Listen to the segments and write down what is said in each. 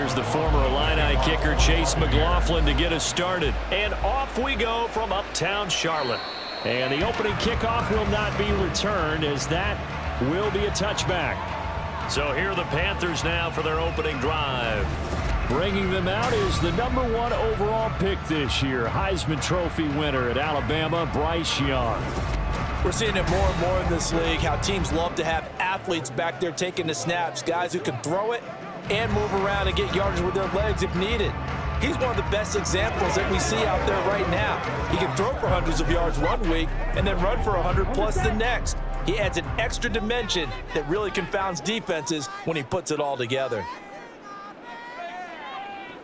here's the former Illini kicker Chase McLaughlin to get us started. And off we go from uptown Charlotte. And the opening kickoff will not be returned, as that will be a touchback. So here are the Panthers now for their opening drive. Bringing them out is the #1 overall pick this year, Heisman Trophy winner at Alabama, Bryce Young. We're seeing it more and more in this league, how teams love to have athletes back there taking the snaps, guys who can throw it and move around and get yardage with their legs if needed. He's one of the best examples that we see out there right now. He can throw for hundreds of yards one week and then run for 100+ the next. He adds an extra dimension that really confounds defenses when he puts it all together.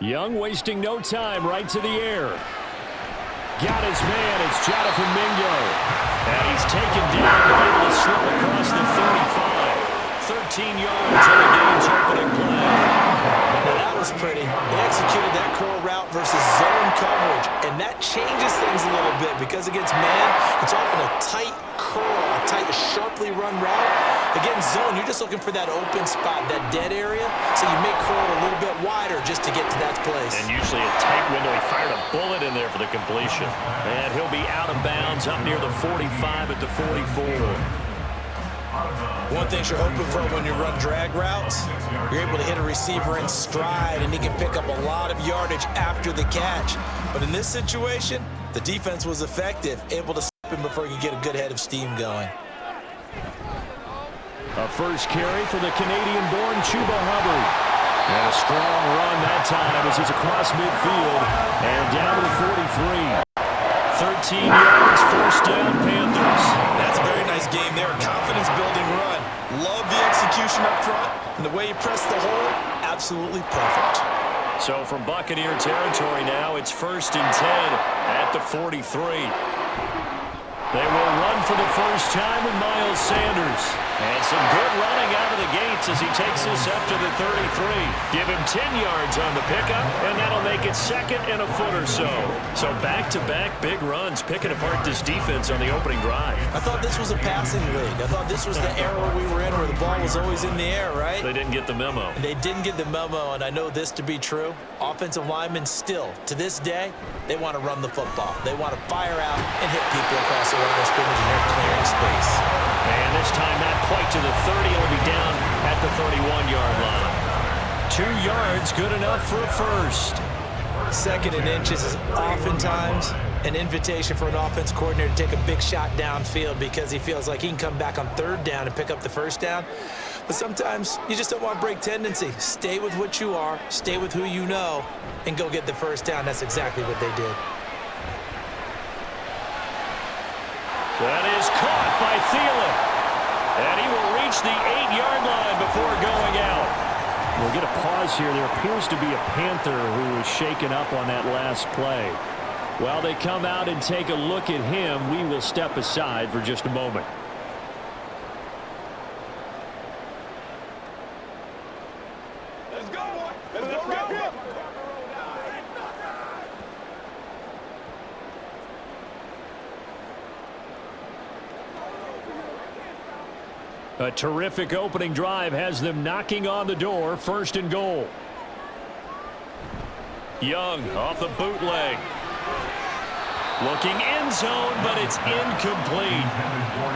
Young wasting no time, right to the air. Got his man, it's Jonathan Mingo. And he's taken down to be able to slip across the 35. 13 yards on the game's opening play. Now that was pretty. They executed that curl route versus zone coverage, and that changes things a little bit because against man, it's often a tight curl, a tight, sharply run route. Against zone, you're just looking for that open spot, that dead area, so you make curl a little bit wider just to get to that place. And usually a tight window. He fired a bullet in there for the completion. And he'll be out of bounds up near the 45 at the 44. One thing you're hoping for when you run drag routes, you're able to hit a receiver in stride, and he can pick up a lot of yardage after the catch. But in this situation, the defense was effective, able to stop him before he could get a good head of steam going. A first carry for the Canadian-born Chuba Hubbard. And a strong run that time as he's across midfield and down to the 43. 13 yards, first down, Panthers. That's a very nice game there. Confidence-building run. Love the execution up front, and the way he pressed the hole, absolutely perfect. So from Buccaneer territory now, it's 1st and 10 at the 43. They will run for the first time with Miles Sanders. And some good running out of the gates as he takes this up to the 33. Give him 10 yards on the pickup, and that'll make it 2nd and a foot or so. So back-to-back big runs, picking apart this defense on the opening drive. I thought this was a passing league. I thought this was the era we were in where the ball was always in the air, right? They didn't get the memo. They didn't get the memo, and I know this to be true. Offensive linemen still, to this day, they want to run the football. They want to fire out and hit people across the line of scrimmage, and they're clearing space. And this time not quite to the 30. It'll be down at the 31-yard line. 2 yards, good enough for a first. 2nd and inches is oftentimes an invitation for an offense coordinator to take a big shot downfield because he feels like he can come back on 3rd down and pick up the first down. But sometimes you just don't want to break tendency. Stay with what you are, stay with who you know, and go get the first down. That's exactly what they did. That is caught by Thielen. And he will reach the 8-yard line before going out. We'll get a pause here. There appears to be a Panther who was shaken up on that last play. While they come out and take a look at him, we will step aside for just a moment. Let's go, boy. Let's go, go. A terrific opening drive has them knocking on the door, 1st and goal. Young off the bootleg. Looking end zone, but it's incomplete.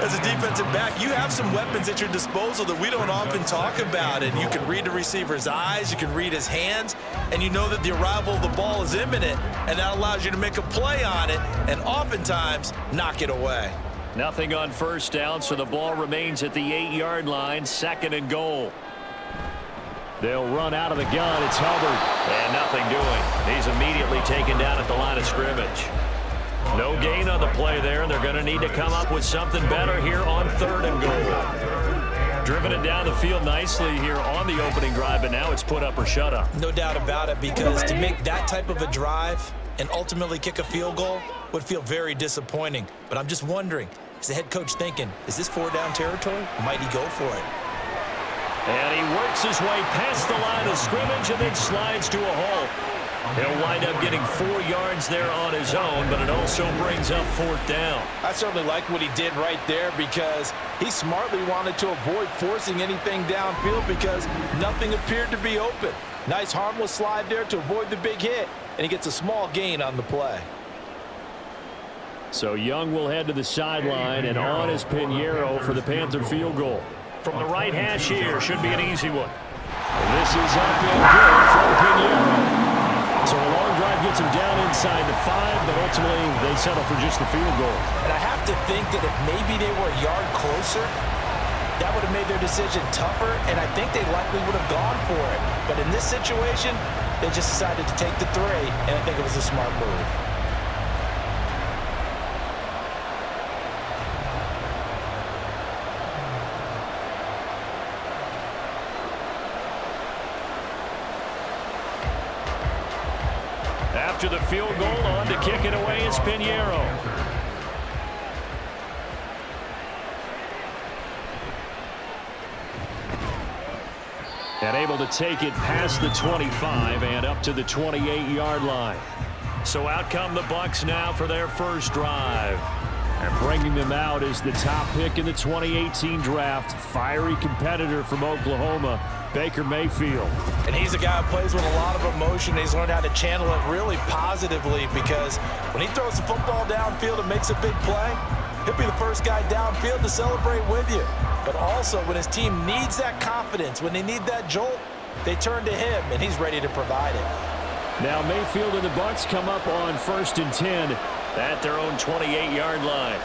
As a defensive back, you have some weapons at your disposal that we don't often talk about. And you can read the receiver's eyes, you can read his hands, and you know that the arrival of the ball is imminent, and that allows you to make a play on it and oftentimes knock it away. Nothing on first down, so the ball remains at the 8-yard line, 2nd and goal. They'll run out of the gun. It's Hubbard. And nothing doing. He's immediately taken down at the line of scrimmage. No gain on the play there, and they're going to need to come up with something better here on 3rd and goal. Driven it down the field nicely here on the opening drive, but now it's put up or shut up. No doubt about it, because to make that type of a drive and ultimately kick a field goal would feel very disappointing. But I'm just wondering, is the head coach thinking, is this 4-down territory? Might he go for it? And he works his way past the line of scrimmage and then slides to a halt. He'll wind up getting 4 yards there on his own, but it also brings up 4th down. I certainly like what he did right there because he smartly wanted to avoid forcing anything downfield because nothing appeared to be open. Nice harmless slide there to avoid the big hit, and he gets a small gain on the play. So Young will head to the sideline, and on is Pinheiro for the Panther field goal. From the right hash here, should be an easy one. And this is up and good from Pinheiro. So a long drive gets him down inside the 5, but ultimately they settle for just the field goal. And I have to think that if maybe they were a yard closer, that would have made their decision tougher, and I think they likely would have gone for it. But in this situation, they just decided to take the 3, and I think it was a smart move. After the field goal, on to kick it away is Pinheiro. And able to take it past the 25 and up to the 28-yard line. So out come the Bucs now for their first drive. And bringing them out is the top pick in the 2018 draft, fiery competitor from Oklahoma, Baker Mayfield. And he's a guy who plays with a lot of emotion. He's learned how to channel it really positively, because when he throws the football downfield and makes a big play, he'll be the first guy downfield to celebrate with you. But also, when his team needs that confidence, when they need that jolt, they turn to him, and he's ready to provide it. Now Mayfield and the Bucs come up on 1st and 10 at their own 28-yard line.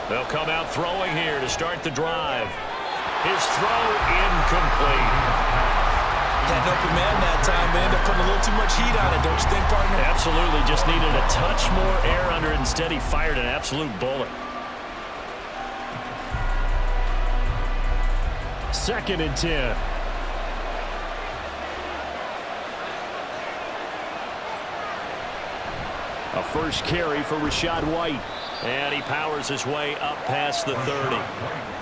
They'll come out throwing here to start the drive. His throw incomplete. Had an open man that time. They end up putting a little too much heat on it, don't you think, partner? Absolutely. Just needed a touch more air under it. Instead, he fired an absolute bullet. 2nd and 10. A first carry for Rachaad White. And he powers his way up past the 30.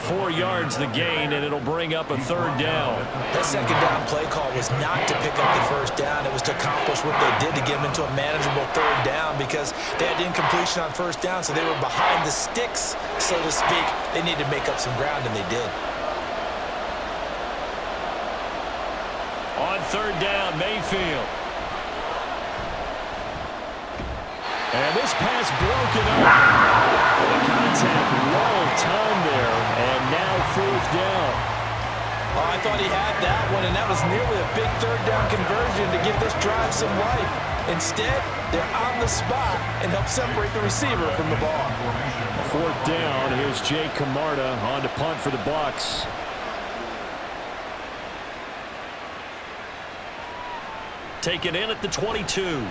4 yards the gain, and it'll bring up a 3rd down. That 2nd down play call was not to pick up the 1st down. It was to accomplish what they did to get them into a manageable 3rd down, because they had incompletion on 1st down, so they were behind the sticks, so to speak. They needed to make up some ground, and they did. On 3rd down, Mayfield. And this pass broken up. The contact well timed there, and now 4th down. Oh, I thought he had that one, and that was nearly a big 3rd down conversion to give this drive some life. Instead, they're on the spot and help separate the receiver from the ball. 4th down. Here's Jake Camarda on to punt for the Bucs. Taken in at the 22.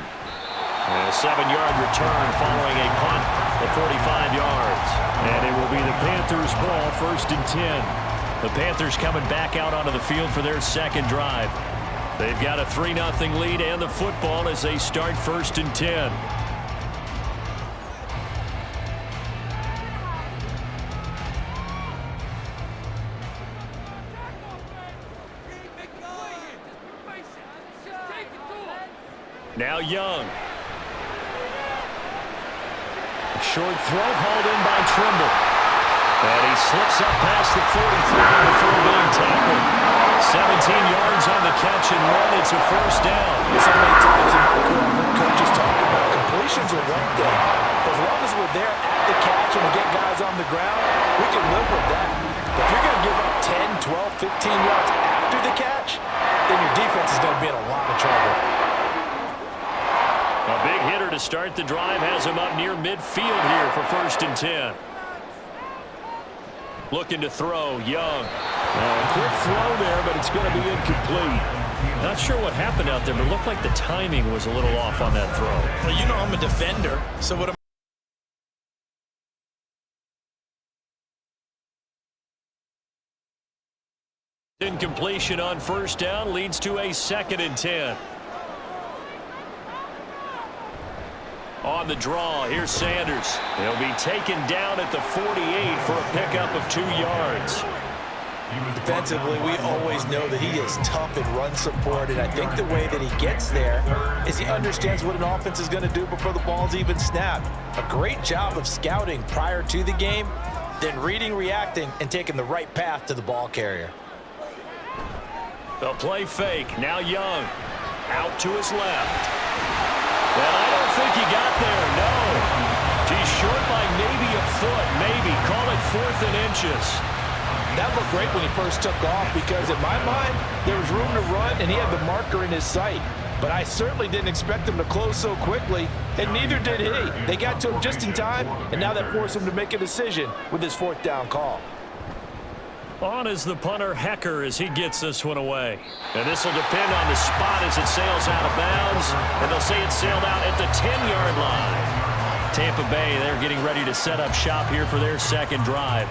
And a 7-yard return following a punt of 45 yards. And it will be the Panthers' ball, 1st and 10. The Panthers coming back out onto the field for their 2nd drive. They've got a 3-0 lead and the football as they start 1st and 10. Now Young. Short throw hauled in by Trimble. And he slips up past the 43 before being tackled. 17 yards on the catch and run. It's a 1st down. So many times in my career, I've heard coaches talk about completions are one thing. But as long as we're there at the catch and we get guys on the ground, we can live with that. But if you're going to give up 10, 12, 15 yards after the catch, then your defense is going to be in a lot of trouble. A big hitter to start the drive has him up near midfield here for 1st and 10. Looking to throw, Young. A quick throw there, but it's going to be incomplete. Not sure what happened out there, but it looked like the timing was a little off on that throw. Well, you know I'm a defender, so what am Incompletion on 1st down leads to a 2nd and 10. On the draw, here's Sanders. He'll be taken down at the 48 for a pickup of 2 yards. Defensively, we always know that he is tough in run support, and I think the way that he gets there is he understands what an offense is going to do before the ball's even snapped. A great job of scouting prior to the game, then reading, reacting, and taking the right path to the ball carrier. They'll play fake. Now Young. Out to his left. And I don't think he got there, no. He's short by maybe a foot, maybe. Call it 4th and inches. That looked great when he first took off because in my mind, there was room to run and he had the marker in his sight. But I certainly didn't expect him to close so quickly, and neither did he. They got to him just in time, and now that forced him to make a decision with his 4th down call. On is the punter, Hecker, as he gets this one away. And this will depend on the spot as it sails out of bounds, and they'll say it sailed out at the 10-yard line. Tampa Bay, they're getting ready to set up shop here for their second drive.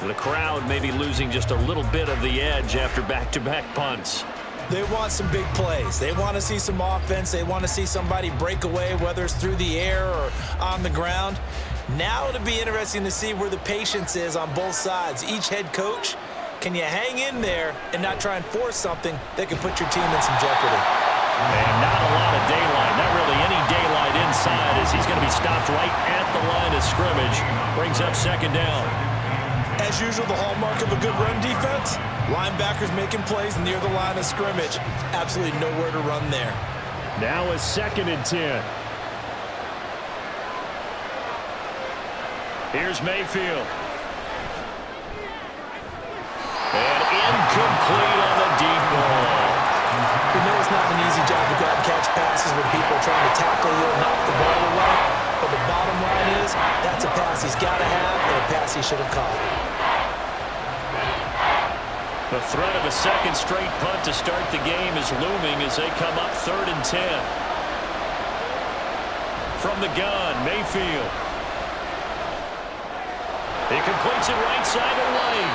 The crowd may be losing just a little bit of the edge after back-to-back punts. They want some big plays. They want to see some offense. They want to see somebody break away, whether it's through the air or on the ground. Now it'll be interesting to see where the patience is on both sides. Each head coach, can you hang in there and not try and force something that can put your team in some jeopardy? And not a lot of daylight, not really any daylight inside as he's going to be stopped right at the line of scrimmage. Brings up 2nd down. As usual, the hallmark of a good run defense, linebackers making plays near the line of scrimmage. Absolutely nowhere to run there. Now a 2nd and 10. Here's Mayfield. And incomplete on the deep ball. You know it's not an easy job to go out and catch passes when people are trying to tackle you and knock the ball away. But the bottom line is, that's a pass he's got to have and a pass he should have caught. The threat of a second straight punt to start the game is looming as they come up 3rd and 10. From the gun, Mayfield. He completes it right side of the lane.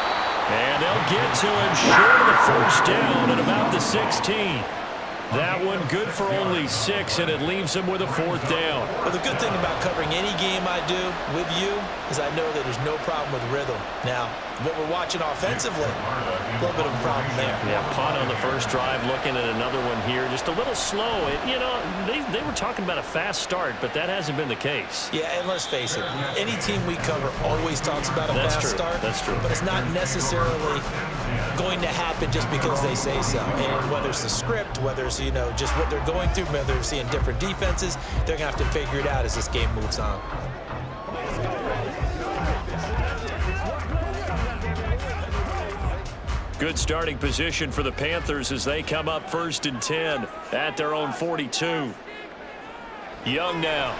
And they'll get to him short of the 1st down at about the 16. That one good for only 6, and it leaves him with a 4th down. Well, the good thing about covering any game I do with you is I know that there's no problem with rhythm. Now, what we're watching offensively, a little bit of a problem there. Yeah, punt on the first drive, looking at another one here. Just a little slow. You know, they were talking about a fast start, but that hasn't been the case. Yeah, and let's face it, any team we cover always talks about a fast start. That's true. But it's not necessarily going to happen just because they say so. And whether it's the script, whether it's, you know, just what they're going through, whether they're seeing different defenses, they're going to have to figure it out as this game moves on. Good starting position for the Panthers as they come up 1st and 10 at their own 42. Young now.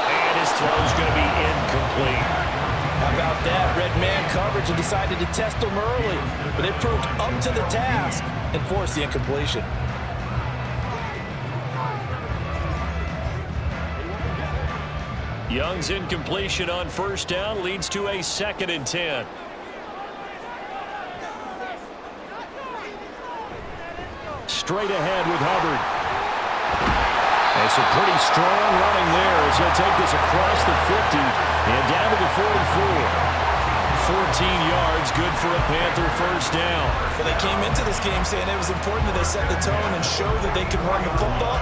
And his throw's going to be incomplete. How about that? Red man coverage and decided to test them early. But it proved up to the task and forced the incompletion. Young's incompletion on 1st down leads to a 2nd and 10. Straight ahead with Hubbard. And some pretty strong running there as he'll take this across the 50 and down to the 44. 14 yards, good for a Panther 1st down. Well, they came into this game saying it was important that they set the tone and show that they can run the football.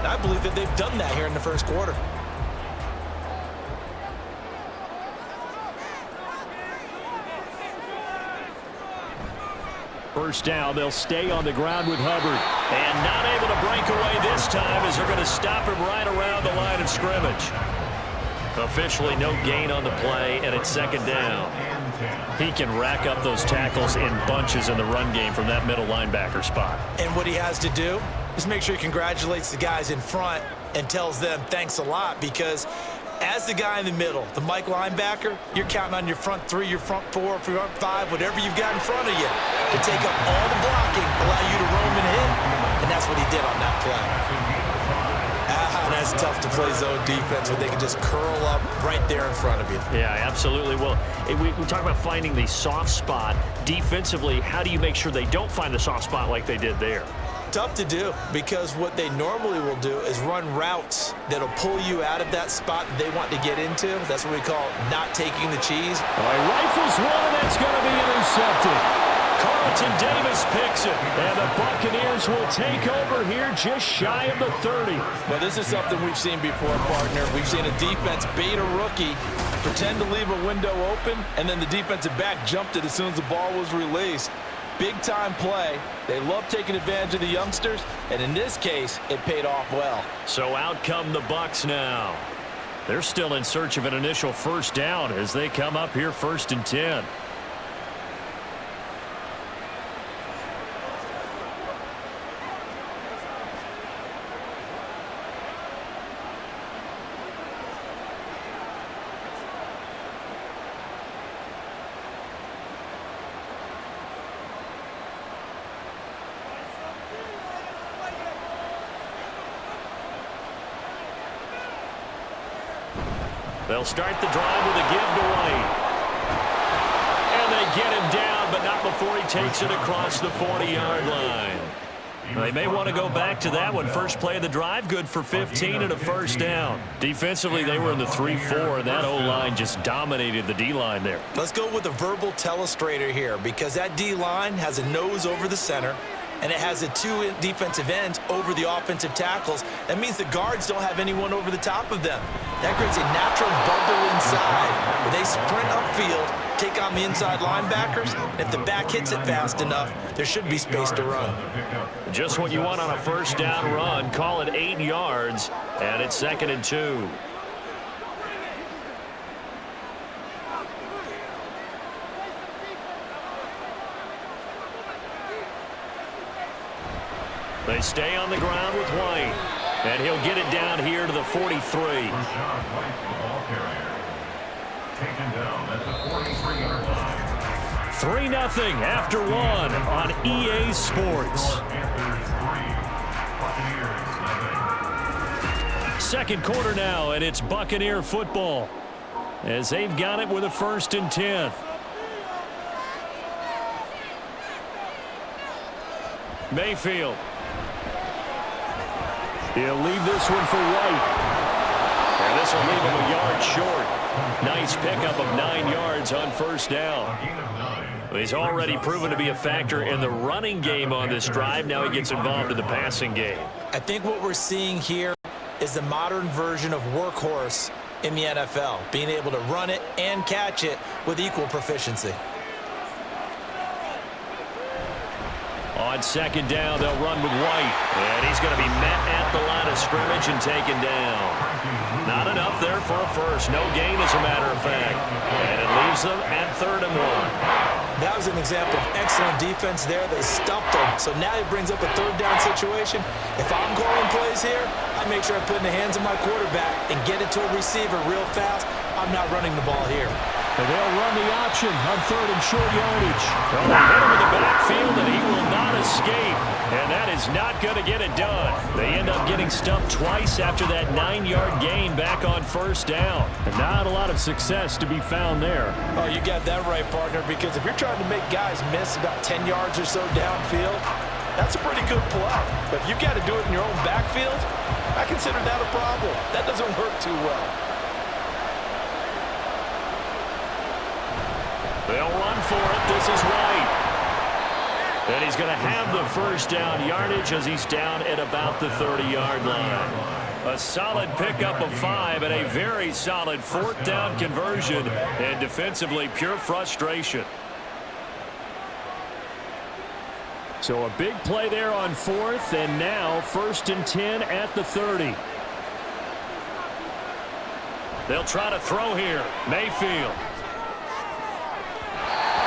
And I believe that they've done that here in the 1st quarter. First down, they'll stay on the ground with Hubbard. And not able to break away this time as they're going to stop him right around the line of scrimmage. Officially no gain on the play, and it's 2nd down. He can rack up those tackles in bunches in the run game from that middle linebacker spot. And what he has to do is make sure he congratulates the guys in front and tells them thanks a lot, because as the guy in the middle, the Mike linebacker, you're counting on your front 3, your front 4, front 5, whatever you've got in front of you to take up all the blocking, allow you to roam and hit, and that's what he did on that play. That's tough to play zone defense when they can just curl up right there in front of you. Yeah, absolutely. Well, we talk about finding the soft spot. Defensively, how do you make sure they don't find the soft spot like they did there? Tough to do, because what they normally will do is run routes that'll pull you out of that spot that they want to get into. That's what we call not taking the cheese. All right, rifles one, and that's going to be intercepted. Carlton Davis picks it, and the Buccaneers will take over here just shy of the 30. Well, this is something we've seen before, partner. We've seen a defense bait a rookie, pretend to leave a window open, and then the defensive back jumped it as soon as the ball was released. big-time play. They love taking advantage of the youngsters, and in this case, it paid off well. So out come the Bucs now. They're still in search of an initial first down as they come up here 1st and 10. They'll start the drive with a give to White. And they get him down, but not before he takes it across the 40-yard line. They may want to go back to that one. First play of the drive, good for 15 and a first down. Defensively, they were in the 3-4, and that O-line just dominated the D-line there. Let's go with a verbal telestrator here, because that D-line has a nose over the center, and it has a 2 defensive ends over the offensive tackles. That means the guards don't have anyone over the top of them. That creates a natural bubble inside where they sprint upfield, take on the inside linebackers. And if the back hits it fast enough, there should be space to run. Just what you want on a first down run. Call it 8 yards, and it's 2nd and 2. They stay on the ground with White, and he'll get it down here to the 43. 3-0 after 1 on EA Sports. Second quarter now, and it's Buccaneer football as they've got it with a 1st and 10. Mayfield. He'll leave this one for White. And this will leave him a yard short. Nice pickup of 9 yards on first down. He's already proven to be a factor in the running game on this drive. Now he gets involved in the passing game. I think what we're seeing here is the modern version of workhorse in the NFL, being able to run it and catch it with equal proficiency. On second down, they'll run with White. And he's going to be met at the line of scrimmage and taken down. Not enough there for a first. No gain, as a matter of fact. And it leaves them at 3rd and 1. That was an example of excellent defense there. They stuffed him. So now he brings up a 3rd down situation. If I'm calling plays here, I make sure I put in the hands of my quarterback and get it to a receiver real fast. I'm not running the ball here. And they'll run the option on 3rd and short yardage. Well, they hit him in the backfield, and he will not escape. And that is not going to get it done. They end up getting stumped twice after that 9-yard gain back on first down. And not a lot of success to be found there. Oh, you got that right, partner, because if you're trying to make guys miss about 10 yards or so downfield, that's a pretty good play. But if you've got to do it in your own backfield, I consider that a problem. That doesn't work too well. They'll run for it. This is White. And he's going to have the first down yardage as he's down at about the 30-yard line. A solid pickup of 5 and a very solid 4th down conversion. And defensively, pure frustration. So a big play there on 4th, and now 1st and 10 at the 30. They'll try to throw here. Mayfield.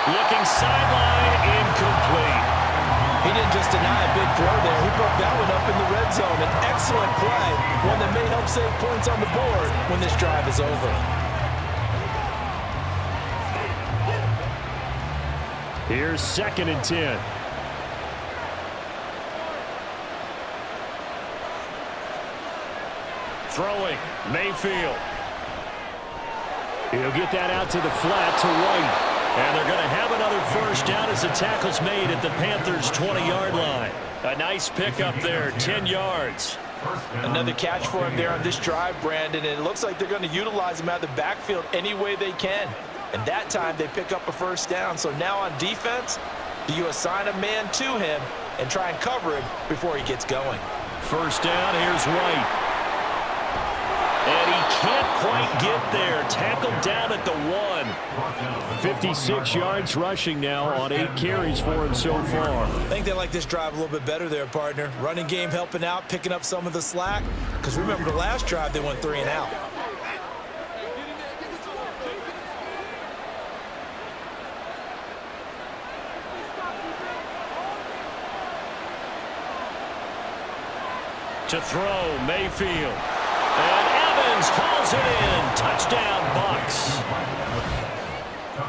Looking sideline, incomplete. He didn't just deny a big throw there. He broke that one up in the red zone. An excellent play, one that may help save points on the board when this drive is over. Here's 2nd and 10. Throwing, Mayfield. He'll get that out to the flat to White. And they're going to have another first down as the tackle's made at the Panthers' 20-yard line. A nice pickup there, 10 yards. Another catch for him there on this drive, Brandon, and it looks like they're going to utilize him out of the backfield any way they can. And that time they pick up a first down. So now on defense, do you assign a man to him and try and cover him before he gets going? First down, here's White. And he can't quite get there. Tackled down at the 1. 56 yards rushing now on 8 carries for him so far. I think they like this drive a little bit better there, partner. Running game helping out, picking up some of the slack. Because remember, the last drive they went 3 and out. To throw, Mayfield. And Evans hauls it in. Touchdown, Bucs.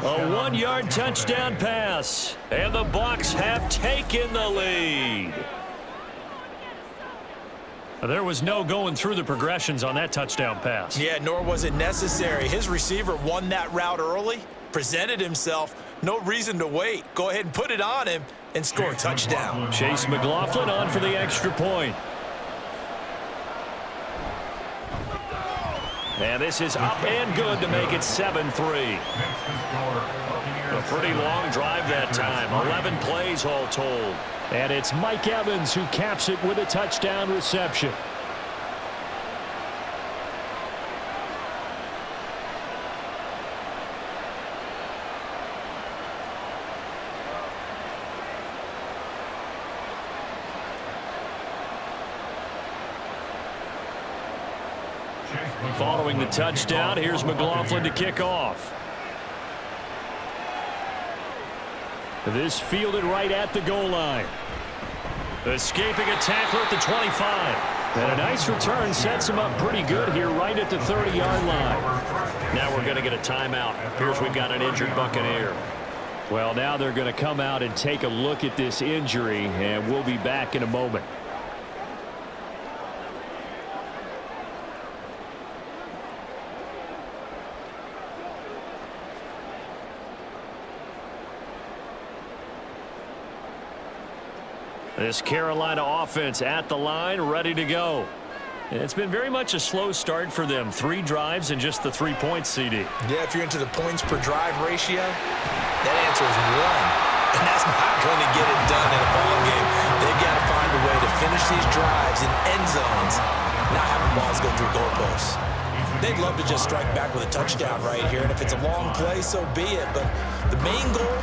A 1-yard touchdown pass. And the Bucs have taken the lead. There was no going through the progressions on that touchdown pass. Yeah, nor was it necessary. His receiver won that route early, presented himself. No reason to wait. Go ahead and put it on him and score a touchdown. Chase McLaughlin on for the extra point. And this is up and good to make it 7-3. A pretty long drive that time. 11 plays all told. And it's Mike Evans who caps it with a touchdown reception. Following the touchdown, here's McLaughlin to kick off. This fielded right at the goal line. Escaping a tackler at the 25. And a nice return sets him up pretty good here right at the 30-yard line. Now we're going to get a timeout. Here's we've got an injured Buccaneer. Well, now they're going to come out and take a look at this injury, and we'll be back in a moment. This Carolina offense at the line, ready to go. It's been very much a slow start for them. 3 drives and just the 3 points, CD. Yeah, if you're into the points per drive ratio, that answer is 1. And that's not going to get it done in a ball game. They've got to find a way to finish these drives in end zones, not having balls go through goalposts. They'd love to just strike back with a touchdown right here. And if it's a long play, so be it. But the main goal,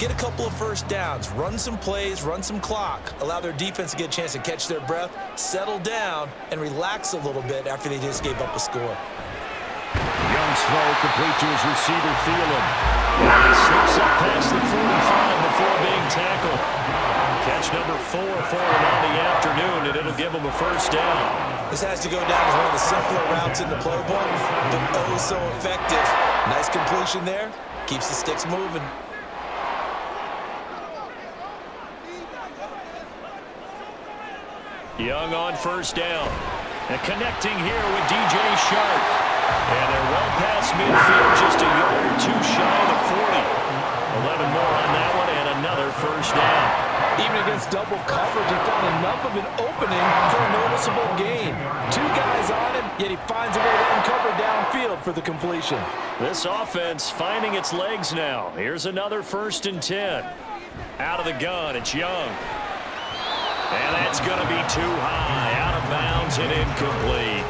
get a couple of first downs, run some plays, run some clock, allow their defense to get a chance to catch their breath, settle down, and relax a little bit after they just gave up a score. Young's throw complete to his receiver, Thielen. And he slips up past the 45 before being tackled. Catch number 4 for him on the afternoon, and it'll give him a first down. This has to go down as one of the simpler routes in the playbook, but oh so effective. Nice completion there. Keeps the sticks moving. Young on first down. And connecting here with DJ Sharp. And they're well past midfield, just a yard or 2 shy of the 40. 11 more on that one, and another first down. Even against double coverage, he found enough of an opening for a noticeable gain. 2 guys on him, yet he finds a way to uncover downfield for the completion. This offense finding its legs now. Here's another 1st and 10. Out of the gun, it's Young. And that's going to be too high, out of bounds and incomplete.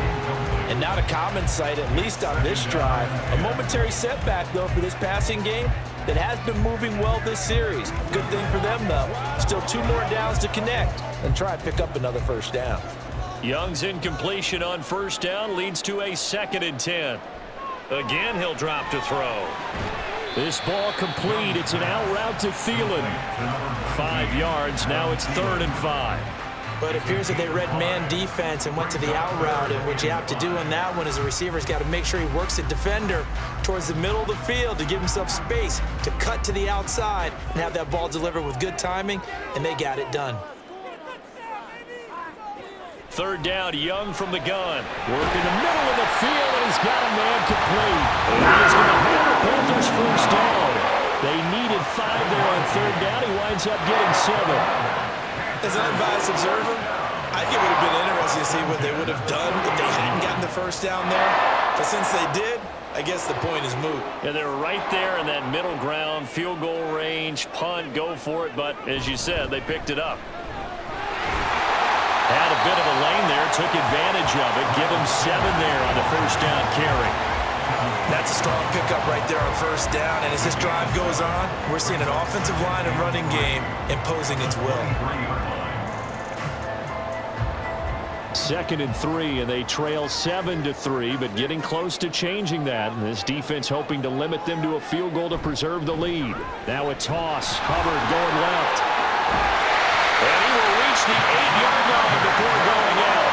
And not a common sight, at least on this drive. A momentary setback, though, for this passing game that has been moving well this series. Good thing for them, though. Still 2 more downs to connect and try and pick up another first down. Young's incompletion on first down leads to a 2nd and 10. Again, he'll drop to throw. This ball complete. It's an out route to Thielen. 5 yards. Now it's 3rd and 5. But it appears that they read man defense and went to the out route. And what you have to do on that one is the receiver's got to make sure he works the defender towards the middle of the field to give himself space to cut to the outside and have that ball delivered with good timing. And they got it done. 3rd down, Young from the gun. Working the middle of the field, and he's got a man complete. And he is going to have the Panthers first down. They needed 5 there on 3rd down. He winds up getting 7. As an unbiased observer, I think it would have been interesting to see what they would have done if they hadn't gotten the first down there. But since they did, I guess the point is moot. Yeah, they're right there in that middle ground, field goal range, punt, go for it. But as you said, they picked it up. Had a bit of a lane there, took advantage of it. Give him 7 there on the first down carry. That's a strong pickup right there on first down. And as this drive goes on, we're seeing an offensive line and running game imposing its will. 2nd and 3, and they trail 7-3, but getting close to changing that. And this defense hoping to limit them to a field goal to preserve the lead. Now a toss. Hubbard going left. And he will reach the 8-yard line before going out.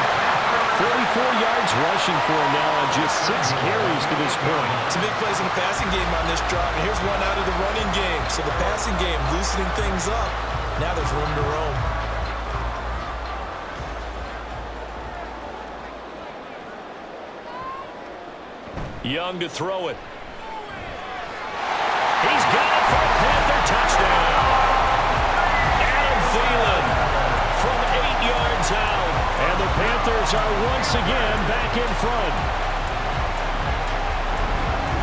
44 yards rushing for him now on just 6 carries to this point. Some big plays in the passing game on this drive, and here's one out of the running game. So the passing game loosening things up. Now there's room to roam. Young to throw it. He's got it for a Panther touchdown. Adam Thielen from 8 yards out. And the Panthers are once again back in front.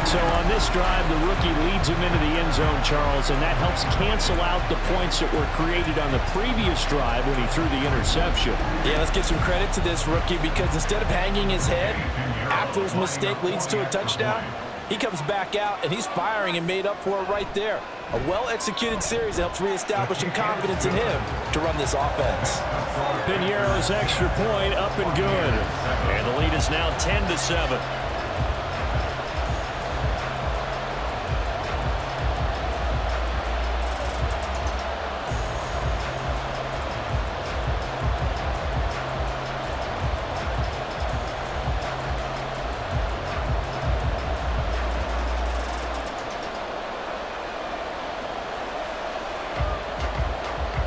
So on this drive, the rookie leads him into the end zone, Charles, and that helps cancel out the points that were created on the previous drive when he threw the interception. Yeah, let's give some credit to this rookie because instead of hanging his head after his mistake leads to a touchdown, he comes back out and he's firing and made up for it right there. A well-executed series helps reestablish some confidence in him to run this offense. Piñeiro's extra point up and good. And the lead is now 10-7.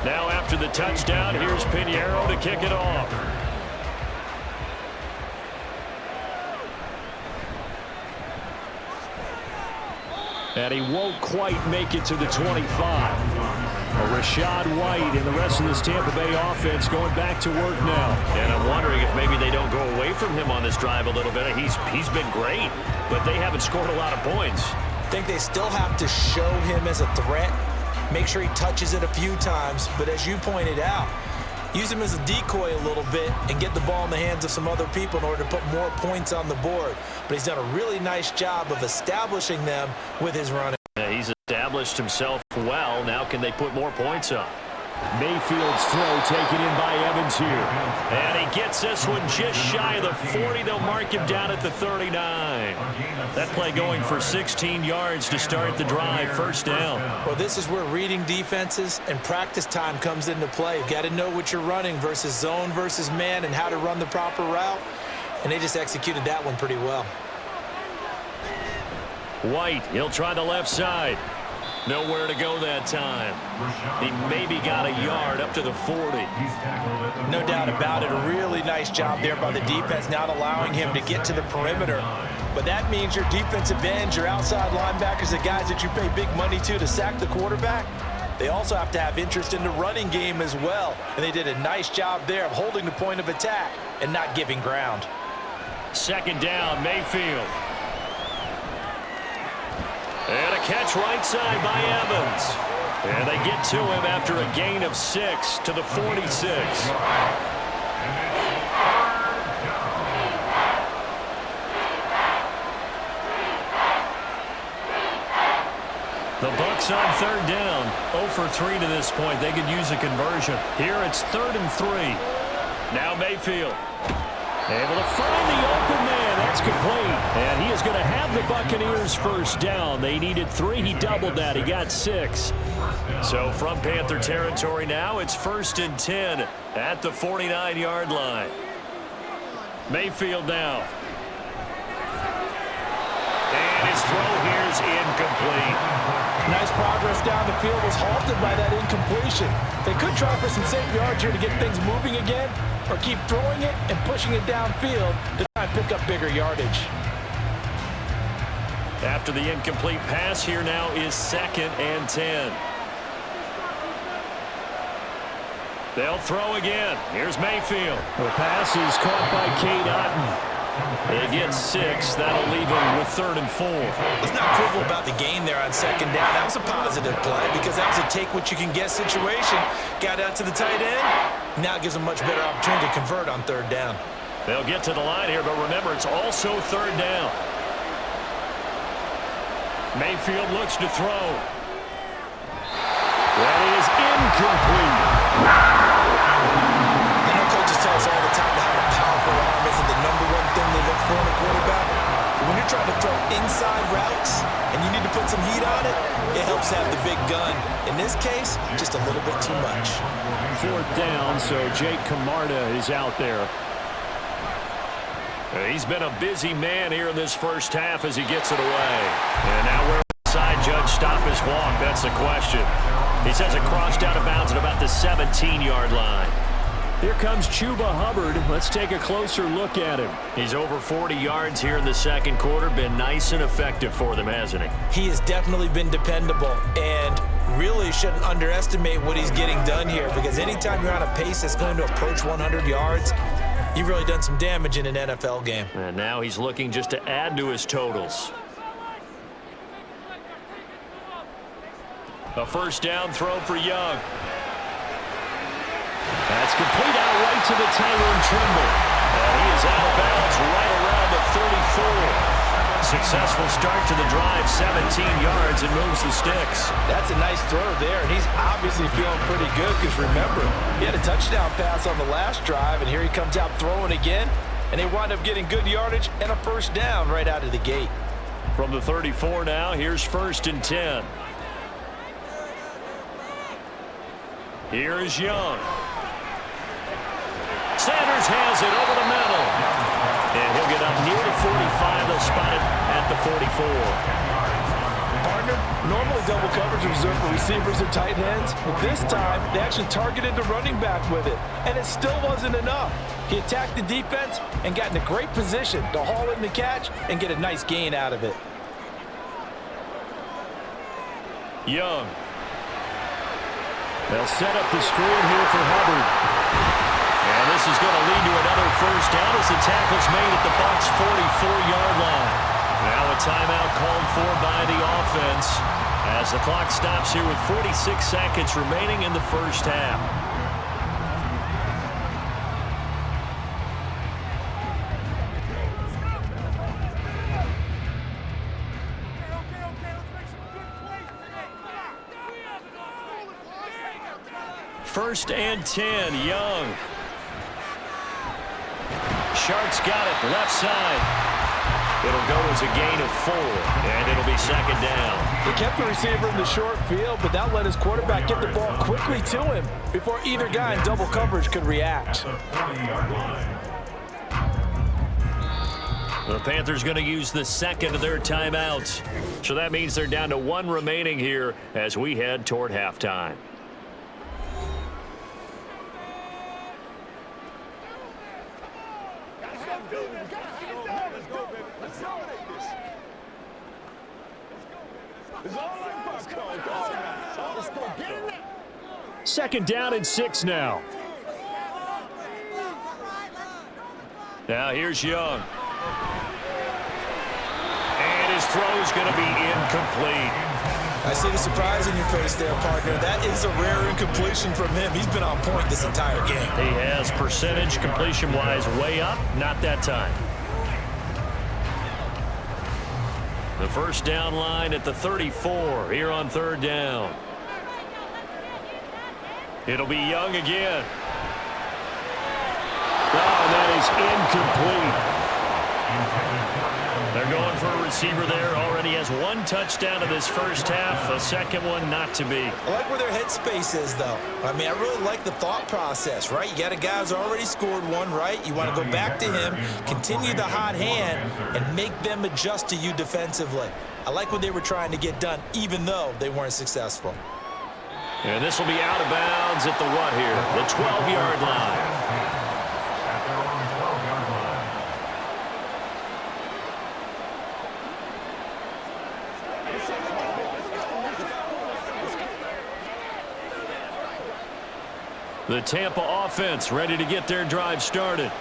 Now after the touchdown, here's Piñeiro to kick it off. And he won't quite make it to the 25. Rashad White and the rest of this Tampa Bay offense going back to work now. And I'm wondering if maybe they don't go away from him on this drive a little bit. He's been great, but they haven't scored a lot of points. I think they still have to show him as a threat. Make sure he touches it a few times, but as you pointed out, use him as a decoy a little bit and get the ball in the hands of some other people in order to put more points on the board. But he's done a really nice job of establishing them with his running. Yeah, he's established himself well. Now can they put more points up? Mayfield's throw taken in by Evans here. And he gets this one just shy of the 40. They'll mark him down at the 39. That play going for 16 yards to start the drive. First down. Well, this is where reading defenses and practice time comes into play. You've got to know what you're running versus zone versus man and how to run the proper route. And they just executed that one pretty well. White, he'll try the left side. Nowhere to go that time. He maybe got a yard up to the 40. No doubt about it. A really nice job there by the defense, not allowing him to get to the perimeter. But that means your defensive ends, your outside linebackers, the guys that you pay big money to sack the quarterback, they also have to have interest in the running game as well. And they did a nice job there of holding the point of attack and not giving ground. Second down, Mayfield. And a catch right side by Evans. And they get to him after a gain of 6 to the 46. The Bucs on third down. 0 for 3 to this point. They could use a conversion. Here it's 3rd and 3. Now Mayfield. Able to find the open man. That's complete. And he is going to have the Buccaneers first down. They needed 3. He doubled that. He got 6. So from Panther territory now, it's 1st and 10 at the 49-yard line. Mayfield now. And his throw here is incomplete. Nice progress down the field was halted by that incompletion. They could try for some safe yards here to get things moving again, or keep throwing it and pushing it downfield to try and pick up bigger yardage. After the incomplete pass, here now is 2nd and 10. They'll throw again. Here's Mayfield. The pass is caught by Cade Otton. They get 6. That'll leave them with 3rd and 4. Let's not quibble about the gain there on 2nd down. That was a positive play because that was a take-what-you-can-get situation. Got out to the tight end. Now it gives them a much better opportunity to convert on 3rd down. They'll get to the line here, but remember, it's also 3rd down. Mayfield looks to throw. That is incomplete. I know coaches tell us all the time that having a powerful arm isn't the #1 thing they look for in a quarterback. But when you're trying to throw inside routes and you need to put some heat on it, it helps have the big gun. In this case, just a little bit too much. 4th down, so Jake Camarda is out there. He's been a busy man here in this first half as he gets it away. And now where will the side judge stop his walk? That's the question. He says it crossed out of bounds at about the 17-yard line. Here comes Chuba Hubbard. Let's take a closer look at him. He's over 40 yards here in the 2nd quarter. Been nice and effective for them, hasn't he? He has definitely been dependable and really shouldn't underestimate what he's getting done here because anytime you're on a pace that's going to approach 100 yards, you've really done some damage in an NFL game. And now he's looking just to add to his totals. A 1st down throw for Young. That's complete out right to the Tyrone Trimble. And he is out of bounds right around the 34. Successful start to the drive, 17 yards, and moves the sticks. That's a nice throw there, and he's obviously feeling pretty good because remember, he had a touchdown pass on the last drive, and here he comes out throwing again, and they wind up getting good yardage and a 1st down right out of the gate. From the 34 now, here's 1st and 10. Here's Young. Sanders has it over the middle. And he'll get up near the 45. They'll spot it at the 44. Partner, normally double coverage is reserved for receivers and tight ends, but this time they actually targeted the running back with it, and it still wasn't enough. He attacked the defense and got in a great position to haul in the catch and get a nice gain out of it. Young. They'll set up the screen here for Hubbard. And this is going to lead to another 1st down as the tackle's made at the Bucs' 44-yard line. Now a timeout called for by the offense as the clock stops here with 46 seconds remaining in the first half. First and 10, Young. Sharks got it, left side. It'll go as a gain of 4, and it'll be 2nd down. He kept the receiver in the short field, but that let his quarterback get the ball quickly to him before either guy in double coverage could react. The Panthers going to use the 2nd of their timeouts. So that means they're down to 1 remaining here as we head toward halftime. Second down and 6 now. Now here's Young. And his throw's going to be incomplete. I see the surprise in your face there, partner. That is a rare incompletion from him. He's been on point this entire game. He has percentage completion-wise way up, not that time. The 1st down line at the 34 here on 3rd down. It'll be Young again. Oh, that is incomplete. They're going for a receiver there. Already has 1 touchdown in this first half. A 2nd one not to be. I like where their headspace is, though. I mean, I really like the thought process, right? You got a guy who's already scored 1, right? You want to go back to him, continue the hot hand, and make them adjust to you defensively. I like what they were trying to get done, even though they weren't successful. And this will be out of bounds at the what here? The 12-yard line. The Tampa offense ready to get their drive started.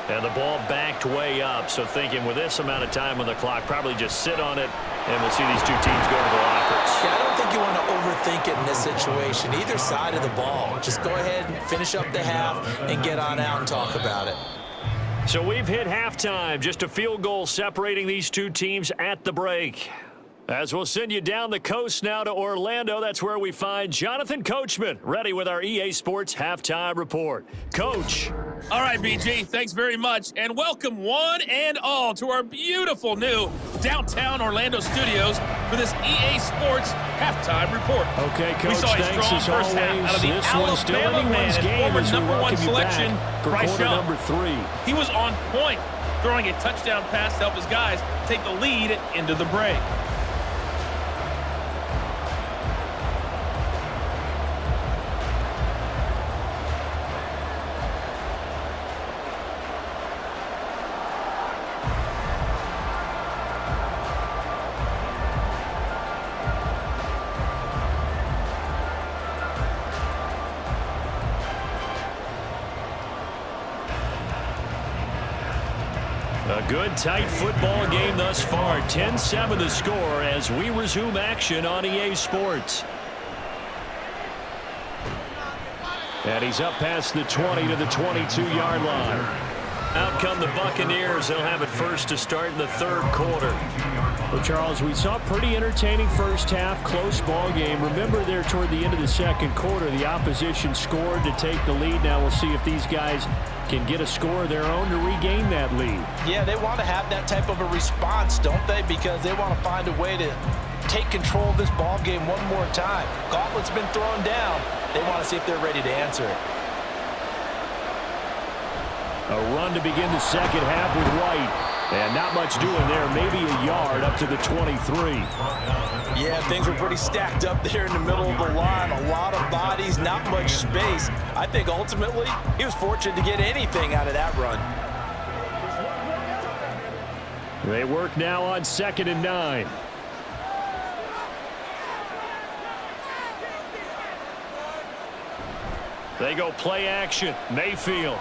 And the ball backed way up, so thinking with this amount of time on the clock, probably just sit on it, and we'll see these two teams go to the lockers. Yeah, I don't think you want to overthink it in this situation, either side of the ball. Just go ahead and finish up the half and get on out and talk about it. So we've hit halftime, just a field goal separating these two teams at the break. As we'll send you down the coast now to Orlando, that's where we find Jonathan Coachman, ready with our EA Sports Halftime Report. Coach. All right, BG, thanks very much, and welcome one and all to our beautiful new downtown Orlando studios for this EA Sports Halftime Report. Okay, Coach, we saw a thanks strong as first half out of the this one's still Alabama man anyone's and game former as we number one welcome you selection, back for Bryce quarter Young. number 3. He was on point, throwing a touchdown pass to help his guys take the lead into the break. A good, tight football game thus far. 10-7 the score as we resume action on EA Sports. And he's up past the 20 to the 22-yard line. Out come the Buccaneers. They'll have it first to start in the third quarter. Well, Charles, we saw a pretty entertaining first half, close ball game. Remember there toward the end of the second quarter, the opposition scored to take the lead. Now we'll see if these guys can get a score of their own to regain that lead. Yeah, they want to have that type of a response, don't they? Because they want to find a way to take control of this ball game one more time. Gauntlet's been thrown down. They want to see if they're ready to answer it. A run to begin the second half with White. And not much doing there. Maybe a yard up to the 23. Yeah, things were pretty stacked up there in the middle of the line. A lot of bodies, not much space. I think ultimately he was fortunate to get anything out of that run. They work now on 2nd and 9. They go play action. Mayfield.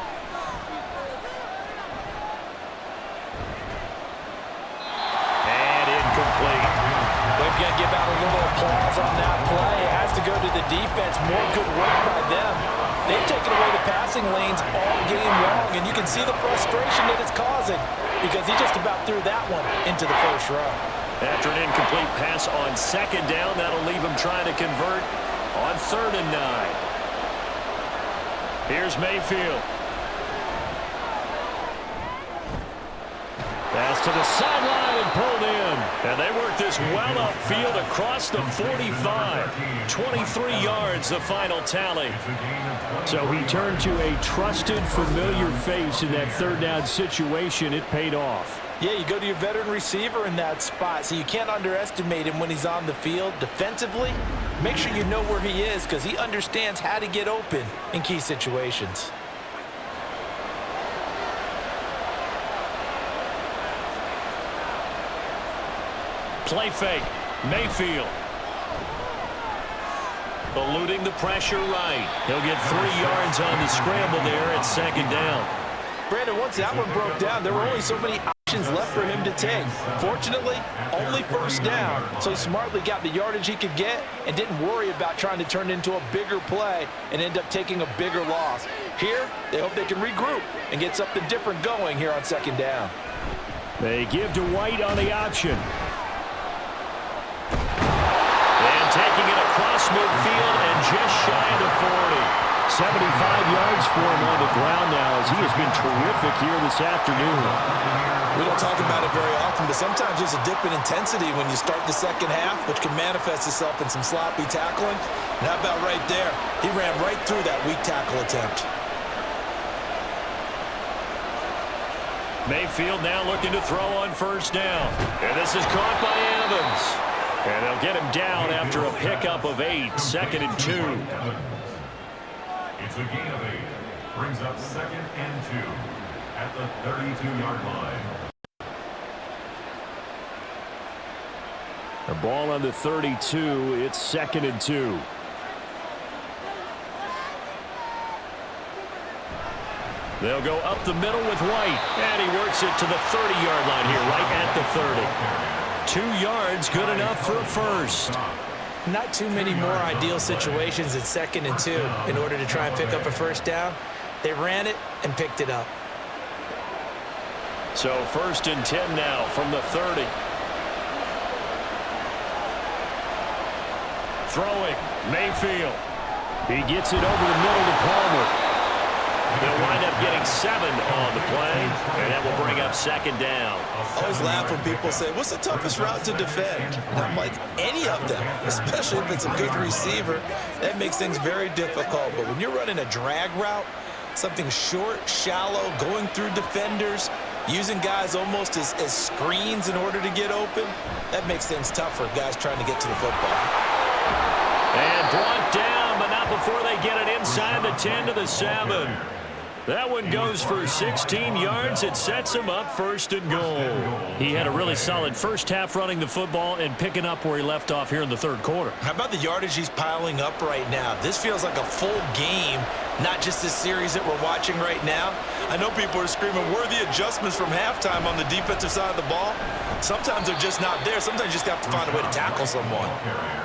Incomplete. We've got to give out a little applause on that play. It has to go to the defense. More good work by them. They've taken away the passing lanes all game long, and you can see the frustration that it's causing because he just about threw that one into the first row. After an incomplete pass on 2nd down, that'll leave him trying to convert on 3rd and 9. Here's Mayfield. Pass to the sideline and pulled in. And they work this well upfield across the 45. 23 yards, the final tally. So he turned to a trusted, familiar face in that 3rd down situation. It paid off. Yeah, you go to your veteran receiver in that spot, so you can't underestimate him when he's on the field. Defensively, make sure you know where he is because he understands how to get open in key situations. Play fake. Mayfield. Eluding the pressure right. He'll get 3 yards on the scramble there at 2nd down. Brandon, once that one broke down, there were only so many options left for him to take. Fortunately, only 1st down, so he smartly got the yardage he could get and didn't worry about trying to turn it into a bigger play and end up taking a bigger loss. Here, they hope they can regroup and get something different going here on 2nd down. They give to White on the option. And taking it across midfield and just shy of the 40. 75 yards for him on the ground now as he has been terrific here this afternoon. We don't talk about it very often, but sometimes there's a dip in intensity when you start the second half, which can manifest itself in some sloppy tackling. And how about right there? He ran right through that weak tackle attempt. Mayfield now looking to throw on 1st down. And this is caught by Evans. And they'll get him down after a pickup of 8, 2nd and 2. It's a gain of 8. Brings up 2nd and 2 at the 32-yard line. The ball on the 32. It's 2nd and 2. They'll go up the middle with White, and he works it to the 30-yard line here, right at the 30. 2 yards, good enough for a first. Not too many more ideal situations at 2nd and 2 in order to try and pick up a first down. They ran it and picked it up. So 1st and 10 now from the 30. Throwing, Mayfield. He gets it over the middle to Palmer. They'll wind up getting 7 on the play, and that will bring up 2nd down. I always laugh when people say, what's the toughest route to defend? And I'm like, any of them, especially if it's a good receiver. That makes things very difficult. But when you're running a drag route, something short, shallow, going through defenders, using guys almost as screens in order to get open, that makes things tough for guys trying to get to the football. And brought down, but not before they get it inside the 10 to the 7. That one goes for 16 yards. It sets him up 1st and goal. He had a really solid first half running the football and picking up where he left off here in the 3rd quarter. How about the yardage he's piling up right now? This feels like a full game, not just this series that we're watching right now. I know people are screaming, where are the adjustments from halftime on the defensive side of the ball? Sometimes they're just not there. Sometimes you just have to find a way to tackle someone.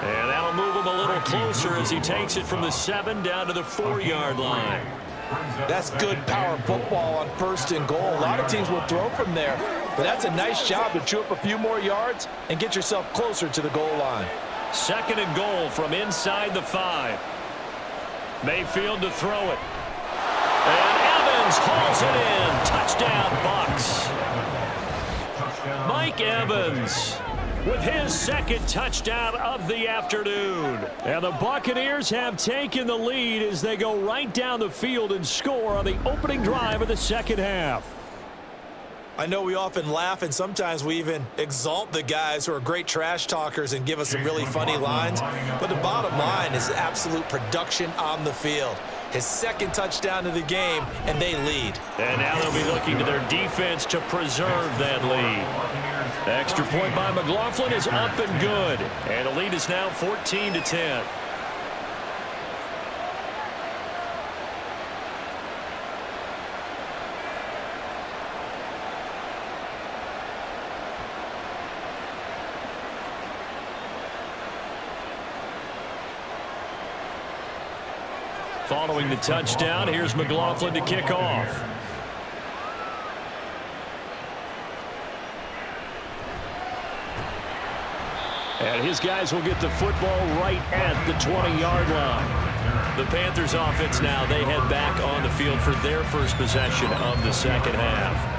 And that'll move him a little closer as he takes it from the 7 down to the 4-yard line. That's good power football on 1st and goal. A lot of teams will throw from there, but that's a nice job to chew up a few more yards and get yourself closer to the goal line. 2nd and goal from inside the 5. Mayfield to throw it. And Evans hauls it in. Touchdown, Bucs. Mike Evans with his 2nd touchdown of the afternoon. And the Buccaneers have taken the lead as they go right down the field and score on the opening drive of the 2nd half. I know we often laugh and sometimes we even exalt the guys who are great trash talkers and give us some really funny lines. But the bottom line is absolute production on the field. His 2nd touchdown of the game, and they lead. And now they'll be looking to their defense to preserve that lead. Extra point by McLaughlin is up and good. And the lead is now 14-10. Following the touchdown, here's McLaughlin to kick off. And his guys will get the football right at the 20-yard line. The Panthers offense now, they head back on the field for their first possession of the 2nd half.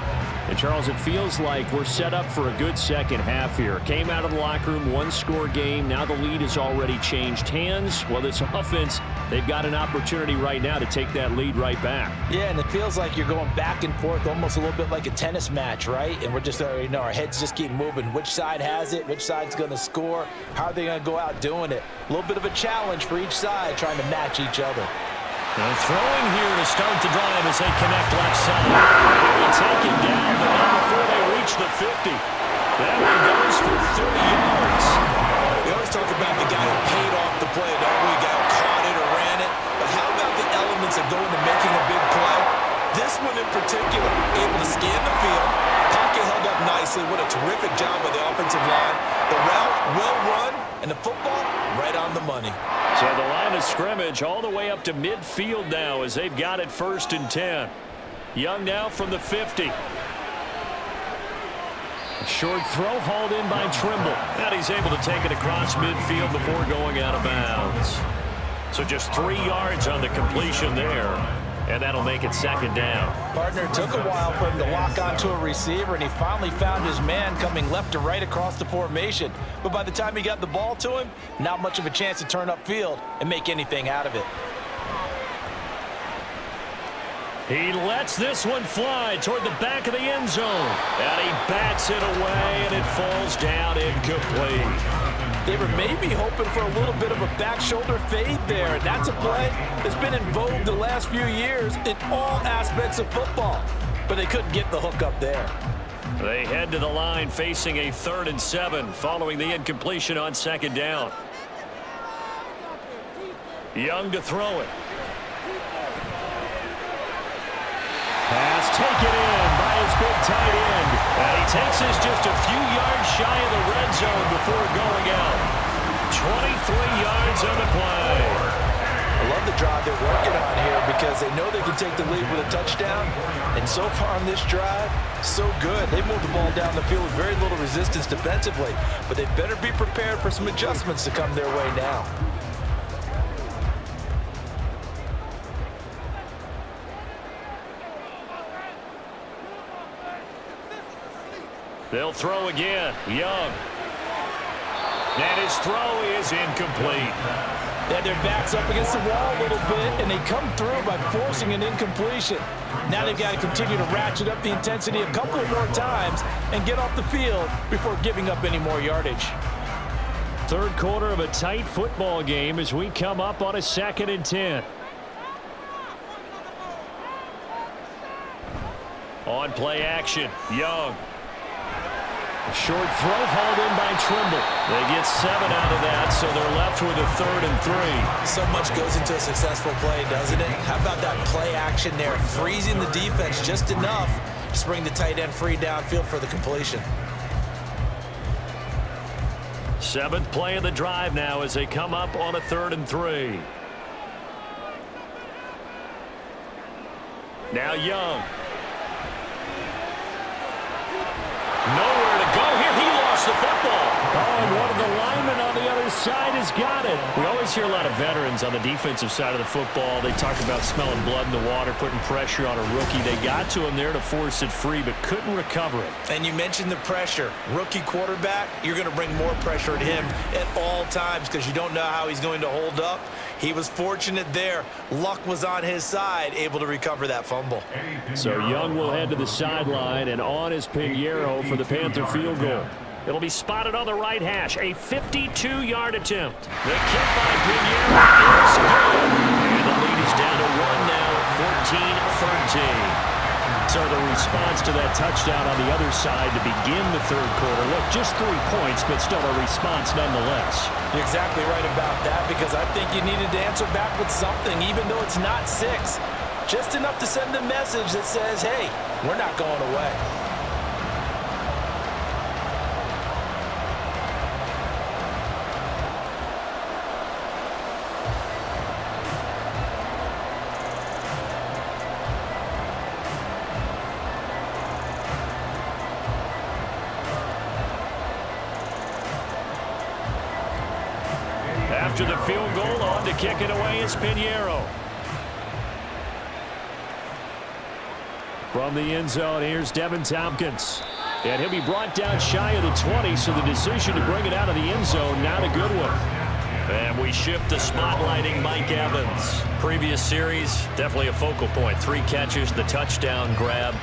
And Charles, it feels like we're set up for a good 2nd half here. Came out of the locker room, 1-score game. Now the lead has already changed hands. Well, this offense, they've got an opportunity right now to take that lead right back. Yeah, and it feels like you're going back and forth almost a little bit like a tennis match, right? And we're just, our heads just keep moving. Which side has it? Which side's going to score? How are they going to go out doing it? A little bit of a challenge for each side trying to match each other. And throwing here to start the drive as they connect left side. They will take it down, but not before they reach the 50. That one goes for 30 yards. We always talk about the guy who paid off the play, don't we? Guy who caught it or ran it. But how about the elements that go into making a big play? This one in particular, able to scan the field. Pocket held up nicely. What a terrific job by the offensive line. The route, well run, and the football, right on the money. So the line of scrimmage all the way up to midfield now as they've got it 1st and 10. Young now from the 50. A short throw hauled in by Trimble. And he's able to take it across midfield before going out of bounds. So just 3 yards on the completion there. And that'll make it 2nd down. Partner, it took a while for him to lock onto a receiver, and he finally found his man coming left to right across the formation. But by the time he got the ball to him, not much of a chance to turn upfield and make anything out of it. He lets this one fly toward the back of the end zone. And he bats it away, and it falls down incomplete. They were maybe hoping for a little bit of a back shoulder fade there. And that's a play that's been in vogue the last few years in all aspects of football. But they couldn't get the hook up there. They head to the line facing a 3rd and 7 following the incompletion on 2nd down. Young to throw it. pass taken in by his big tight end. And he takes us just a few yards shy of the red zone before going out. 23 yards on the play. I love the drive they're working on here because they know they can take the lead with a touchdown. And so far on this drive, so good. They moved the ball down the field with very little resistance defensively. But they better be prepared for some adjustments to come their way now. They'll throw again. Young. And his throw is incomplete. Yeah, their back's up against the wall a little bit, and they come through by forcing an incompletion. Now they've got to continue to ratchet up the intensity a couple of more times and get off the field before giving up any more yardage. Third quarter of a tight football game as we come up on a 2nd and 10. On play action, Young. A short throw hauled in by Trimble. They get 7 out of that, so they're left with a 3rd and 3. So much goes into a successful play, doesn't it? How about that play action there? Freezing the defense just enough to bring the tight end free downfield for the completion. 7th play of the drive now as they come up on a 3rd and 3. Now Young. Nowhere to go here. He lost the football. Oh, and one of the linemen on the other side has got it. We always hear a lot of veterans on the defensive side of the football. They talk about smelling blood in the water, putting pressure on a rookie. They got to him there to force it free, but couldn't recover it. And you mentioned the pressure. Rookie quarterback, you're going to bring more pressure at him at all times because you don't know how he's going to hold up. He was fortunate there. Luck was on his side, able to recover that fumble. So Young will head to the sideline, and on is Pinheiro for the Panther field goal. It'll be spotted on the right hash. A 52-yard attempt. The kick by Pinheiro is good. And the lead is down to 1 now, 14-13. So the response to that touchdown on the other side to begin the third quarter. Look, just 3 points, but still a response nonetheless. You're exactly right about that because I think you needed to answer back with something, even though it's not 6. Just enough to send a message that says, hey, we're not going away. After the field goal, on to kick it away is Pinheiro. From the end zone, here's Devin Tompkins. And he'll be brought down shy of the 20, so the decision to bring it out of the end zone, not a good one. And we shift to spotlighting Mike Evans. Previous series, definitely a focal point. 3 catches, the touchdown grab.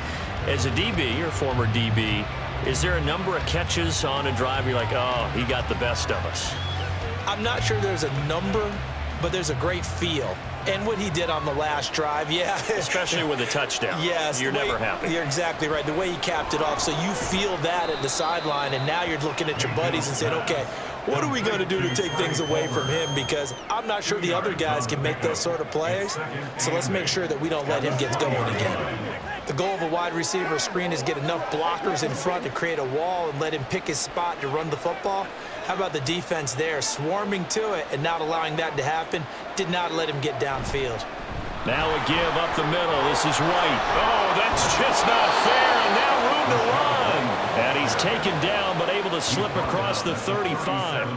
As a DB, or former DB, is there a number of catches on a drive you're like, oh, he got the best of us? I'm not sure there's a number, but there's a great feel. And what he did on the last drive, yeah. Especially with a touchdown. Yes. You're never happy. You're exactly right. The way he capped it off, so you feel that at the sideline, and now you're looking at your buddies and saying, okay, what are we going to do to take things away from him? Because I'm not sure the other guys can make those sort of plays, so let's make sure that we don't let him get going again. The goal of a wide receiver screen is get enough blockers in front to create a wall and let him pick his spot to run the football. How about the defense there, swarming to it and not allowing that to happen? Did not let him get downfield. Now a give up the middle. This is White. Oh, that's just not fair. And now room to run. And he's taken down, but able to slip across the 35.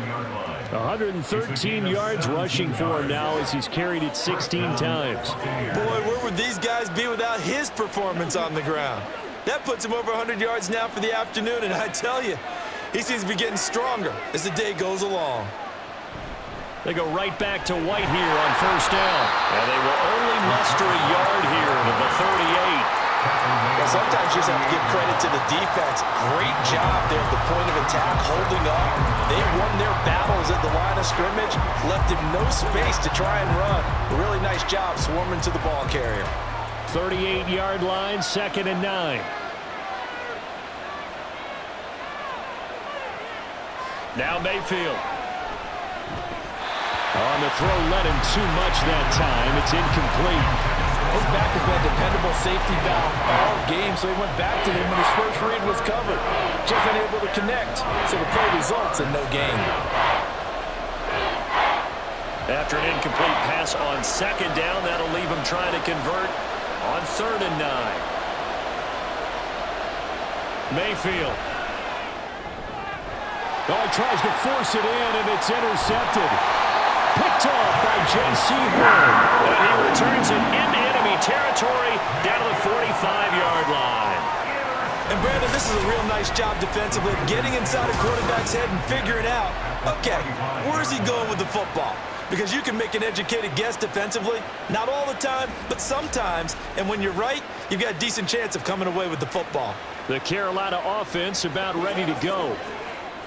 113 yards rushing for him now as he's carried it 16 times. Boy, where would these guys be without his performance on the ground? That puts him over 100 yards now for the afternoon, and I tell you, he seems to be getting stronger as the day goes along. They go right back to White here on first down. And they will only muster a yard here to the 38. Well, sometimes you just have to give credit to the defense. Great job there at the point of attack, holding up. They won their battles at the line of scrimmage, left him no space to try and run. A really nice job swarming to the ball carrier. 38-yard line, 2nd and 9. Now Mayfield. On the throw, led him too much that time. It's incomplete. His back has been a dependable safety valve all game, so he went back to him when his first read was covered. Just unable to connect, so the play results in no gain. After an incomplete pass on second down, that'll leave him trying to convert on 3rd and 9. Mayfield. Oh, he tries to force it in, and it's intercepted. Picked off by J.C. Horn. And he returns it into enemy territory down to the 45-yard line. And Brandon, this is a real nice job defensively of getting inside a quarterback's head and figuring out, okay, where's he going with the football? Because you can make an educated guess defensively, not all the time, but sometimes. And when you're right, you've got a decent chance of coming away with the football. The Carolina offense about ready to go.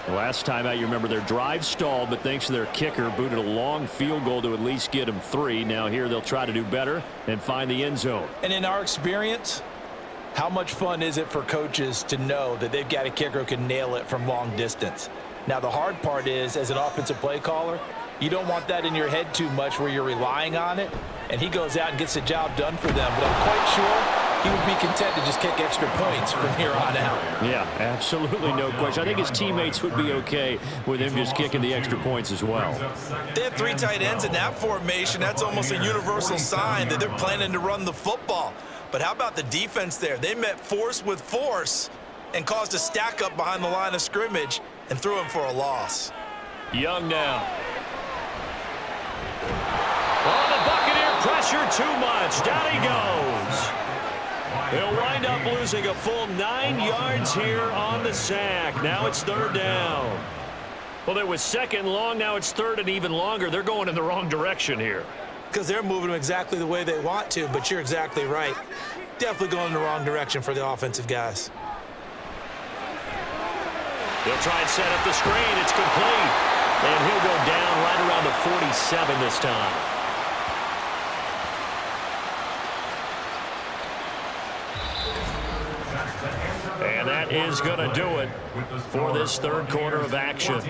Last time out, you remember their drive stalled, but thanks to their kicker, booted a long field goal to at least get them 3. Now here they'll try to do better and find the end zone. And in our experience, how much fun is it for coaches to know that they've got a kicker who can nail it from long distance? Now the hard part is, as an offensive play caller, you don't want that in your head too much where you're relying on it, and he goes out and gets the job done for them. But I'm quite sure he would be content to just kick extra points from here on out. Yeah, absolutely no question. I think his teammates would be okay with him just kicking the extra points as well. They have 3 tight ends in that formation. That's almost a universal sign that they're planning to run the football. But how about the defense there? They met force with force and caused a stack up behind the line of scrimmage and threw him for a loss. Young now. Oh, the Buccaneer pressure too much. Down he goes. He'll wind up losing a full 9 yards here on the sack. Now it's 3rd down. Well, it was 2nd and long. Now it's 3rd and even longer. They're going in the wrong direction here. Because they're moving them exactly the way they want to, but you're exactly right. Definitely going in the wrong direction for the offensive guys. They'll try and set up the screen. It's complete. And he'll go down right around the 47 this time. And that is going to do it for this 3rd quarter of action.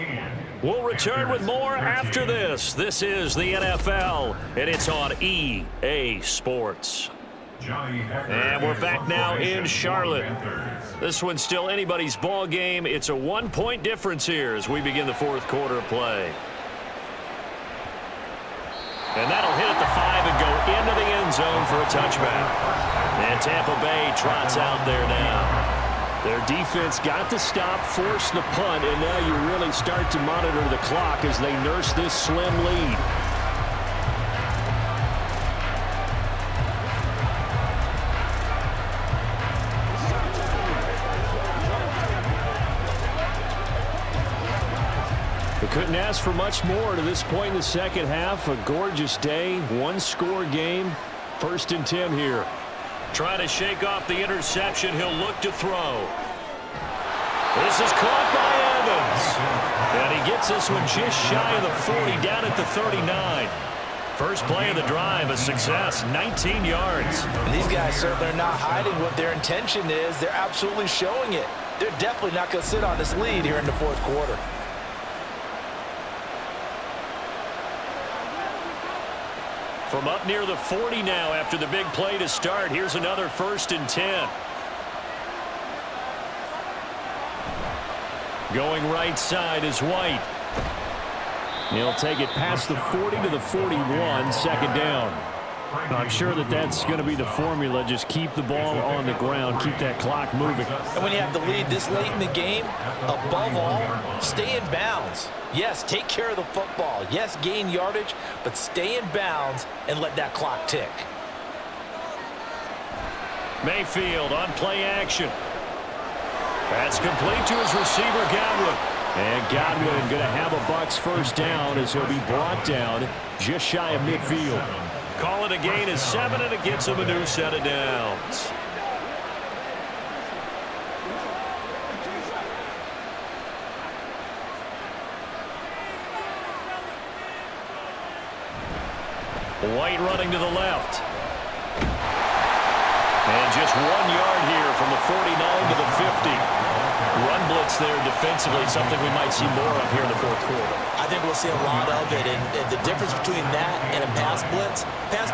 We'll return with more after this. This is the NFL, and it's on EA Sports. And we're back now in Charlotte. This one's still anybody's ball game. It's a 1-point difference here as we begin the 4th quarter of play. And that'll hit at the 5 and go into the end zone for a touchback. And Tampa Bay trots out there now. Their defense got the stop, forced the punt, and now you really start to monitor the clock as they nurse this slim lead. We couldn't ask for much more to this point in the second half. A gorgeous day, 1-score game. 1st and 10 here. Trying to shake off the interception. He'll look to throw. This is caught by Evans. And he gets this one just shy of the 40, down at the 39. First play of the drive, a success, 19 yards. And these guys certainly are not hiding what their intention is. They're absolutely showing it. They're definitely not going to sit on this lead here in the 4th quarter. From up near the 40 now after the big play to start. Here's another 1st and 10. Going right side is White. He'll take it past the 40 to the 41, 2nd down. I'm sure that that's going to be the formula. Just keep the ball on the ground, keep that clock moving. And when you have the lead this late in the game, above all, stay in bounds. Yes, take care of the football. Yes, gain yardage, but stay in bounds and let that clock tick. Mayfield on play action. That's complete to his receiver, Godwin. And Godwin going to have a Bucs 1st down as he'll be brought down just shy of midfield. Call it a gain of 7, and it gets him a new set of downs. White running to the left. And just 1 yard here from the 49 to the 50. Run blitz blitz there defensively, something we might see more of here in the fourth quarter. I think we'll see a lot of it, and the difference between that and a pass blitz,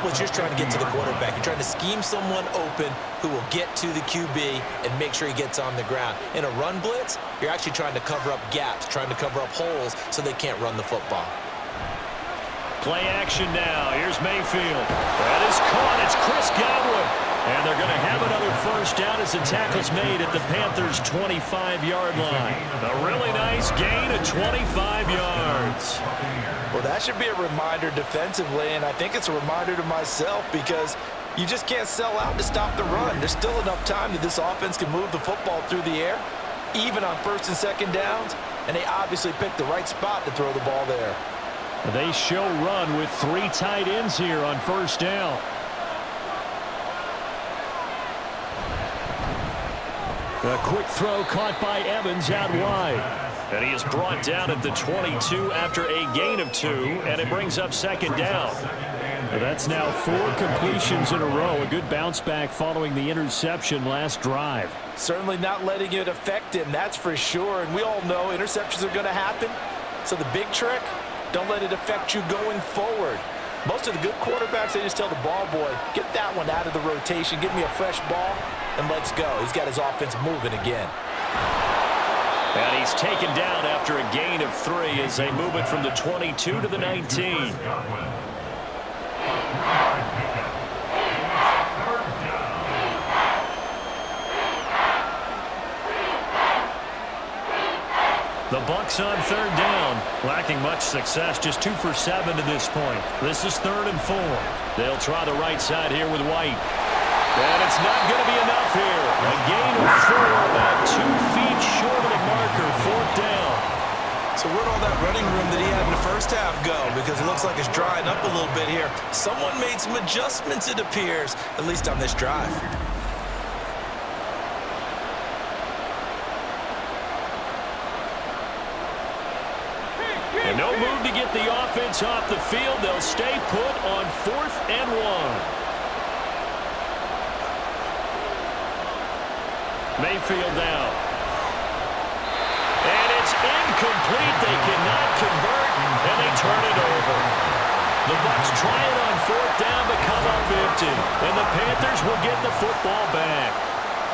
you're just trying to get to the quarterback. You're trying to scheme someone open who will get to the QB and make sure he gets on the ground. In a run blitz, you're actually trying to cover up gaps, trying to cover up holes so they can't run the football. Play action now. Here's Mayfield. That is caught. It's Chris Godwin. And they're going to have another first down as the tackle's made at the Panthers' 25-yard line. A really nice gain of 25 yards. Well, that should be a reminder defensively, and I think it's a reminder to myself because you just can't sell out to stop the run. There's still enough time that this offense can move the football through the air, even on first and second downs, and they obviously picked the right spot to throw the ball there. They show run with 3 tight ends here on first down. A quick throw caught by Evans out wide. And he is brought down at the 22 after a gain of 2, and it brings up second down. That's now 4 completions in a row. A good bounce back following the interception last drive. Certainly not letting it affect him, that's for sure. And we all know interceptions are going to happen. So the big trick, don't let it affect you going forward. Most of the good quarterbacks, they just tell the ball boy, get that one out of the rotation, give me a fresh ball, and let's go. He's got his offense moving again. And he's taken down after a gain of 3 as they move it from the 22 to the 19. The Bucs on third down, lacking much success, just 2 for 7 to this point. This is 3rd and 4. They'll try the right side here with White. And it's not going to be enough here. A gain of 4, about 2 feet short of the marker, 4th down. So where'd all that running room that he had in the first half go? Because it looks like it's drying up a little bit here. Someone made some adjustments, it appears, at least on this drive. And no move to get the offense off the field. They'll stay put on 4th and 1. Mayfield down. And it's incomplete. They cannot convert, and they turn it over. The Bucs try it on 4th down but come up empty. And the Panthers will get the football back.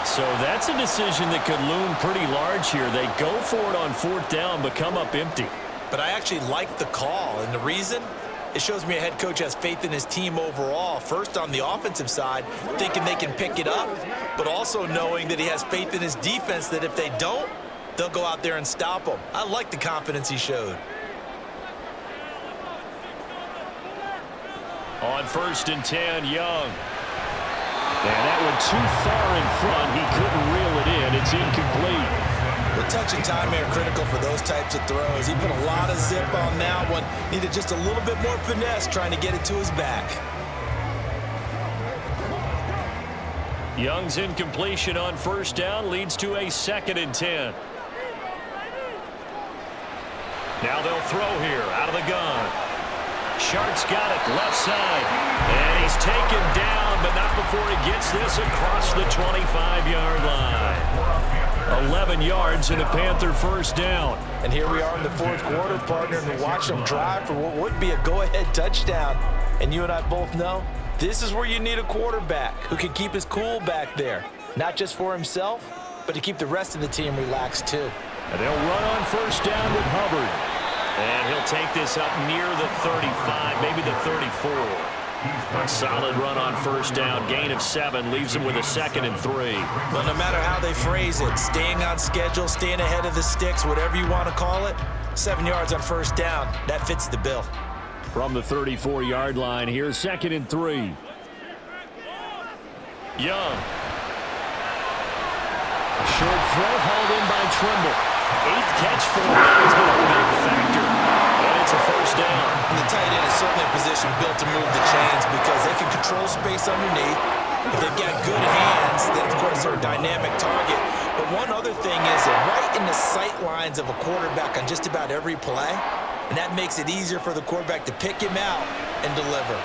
So that's a decision that could loom pretty large here. They go for it on 4th down but come up empty. But I actually like the call, and the reason? It shows me a head coach has faith in his team overall. First on the offensive side, thinking they can pick it up, but also knowing that he has faith in his defense that if they don't, they'll go out there and stop them. I like the confidence he showed. On 1st and 10, Young. And that one too far in front. He couldn't reel it in. It's incomplete. The touch and time are critical for those types of throws. He put a lot of zip on that one. Needed just a little bit more finesse trying to get it to his back. Young's incompletion on 1st down leads to a 2nd and 10. Now they'll throw here out of the gun. Sharp's got it left side. And he's taken down, but not before he gets this across the 25-yard line. 11 yards and a Panther first down. And here we are in the 4th quarter, partner, and watch them drive for what would be a go-ahead touchdown. And you and I both know this is where you need a quarterback who can keep his cool back there. Not just for himself, but to keep the rest of the team relaxed too. And they'll run on 1st down with Hubbard. And he'll take this up near the 35, maybe the 34. A solid run on 1st down. Gain of 7 leaves him with a 2nd and 3. Well, no matter how they phrase it, staying on schedule, staying ahead of the sticks, whatever you want to call it, 7 yards on 1st down, that fits the bill. From the 34-yard line, here's 2nd and 3. Young. A short throw hauled in by Trimble. 8th catch for him. He's been a big factor. And it's a 1st down. And the tight end is certainly a position built to move the chains because they can control space underneath. If they've got good hands, then of course they're a dynamic target. But one other thing is they're right in the sight lines of a quarterback on just about every play. And that makes it easier for the quarterback to pick him out and deliver.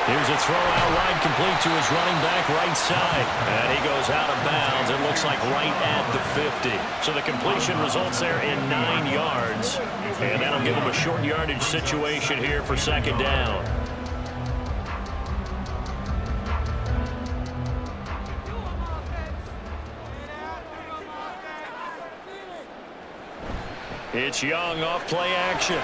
Here's a throw out wide, complete to his running back right side. And he goes out of bounds. It looks like right at the 50. So the completion results there in 9 yards. And that'll give him a short yardage situation here for second down. It's Young off play action.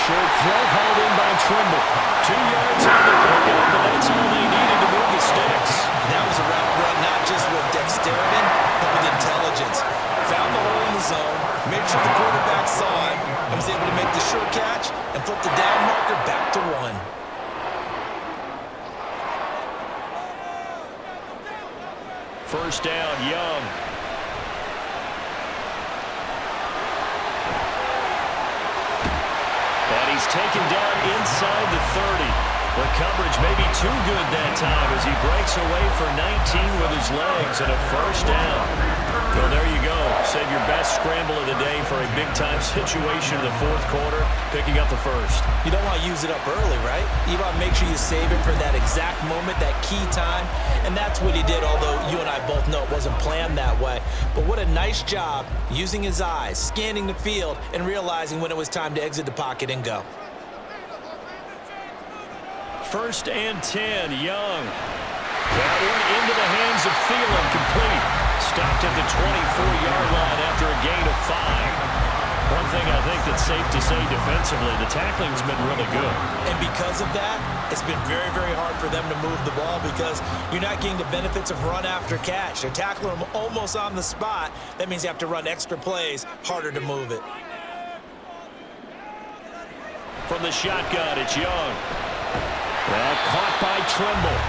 Short throw hauled in by Trimble. 2 yards on the pickup, but that's all they needed to move the sticks. That was a route run not just with dexterity, but with intelligence. Found the hole in the zone, made sure the quarterback saw it, and was able to make the short catch and flip the down marker back to 1. First down, Young. And he's taken down inside the 30. The coverage may be too good that time as he breaks away for 19 with his legs and a first down. Well, there you go. Save your best scramble of the day for a big-time situation in the fourth quarter, picking up the first. You don't want to use it up early, right? You want to make sure you save it for that exact moment, that key time, and that's what he did, although you and I both know it wasn't planned that way. But what a nice job using his eyes, scanning the field, and realizing when it was time to exit the pocket and go. First and 10, Young. That one into the hands of Thielen, complete. Stopped at the 24-yard line after a gain of 5. One thing I think that's safe to say defensively, the tackling's been really good. And because of that, it's been very, very hard for them to move the ball because you're not getting the benefits of run after catch. They're tackling them almost on the spot. That means you have to run extra plays, harder to move it. From the shotgun, it's Young. Well, caught by Trimble.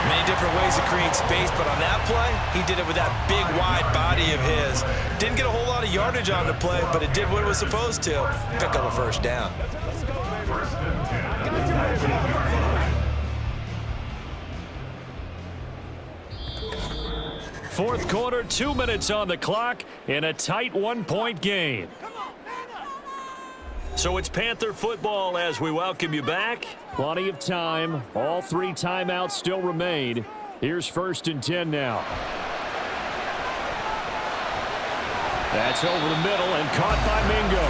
Many different ways to create space, but on that play, he did it with that big, wide body of his. Didn't get a whole lot of yardage on the play, but it did what it was supposed to. Pick up a first down. Fourth quarter, 2 minutes on the clock in a tight 1-point game. So it's Panther football as we welcome you back. Plenty of time. All 3 timeouts still remain. Here's first and 10 now. That's over the middle and caught by Mingo.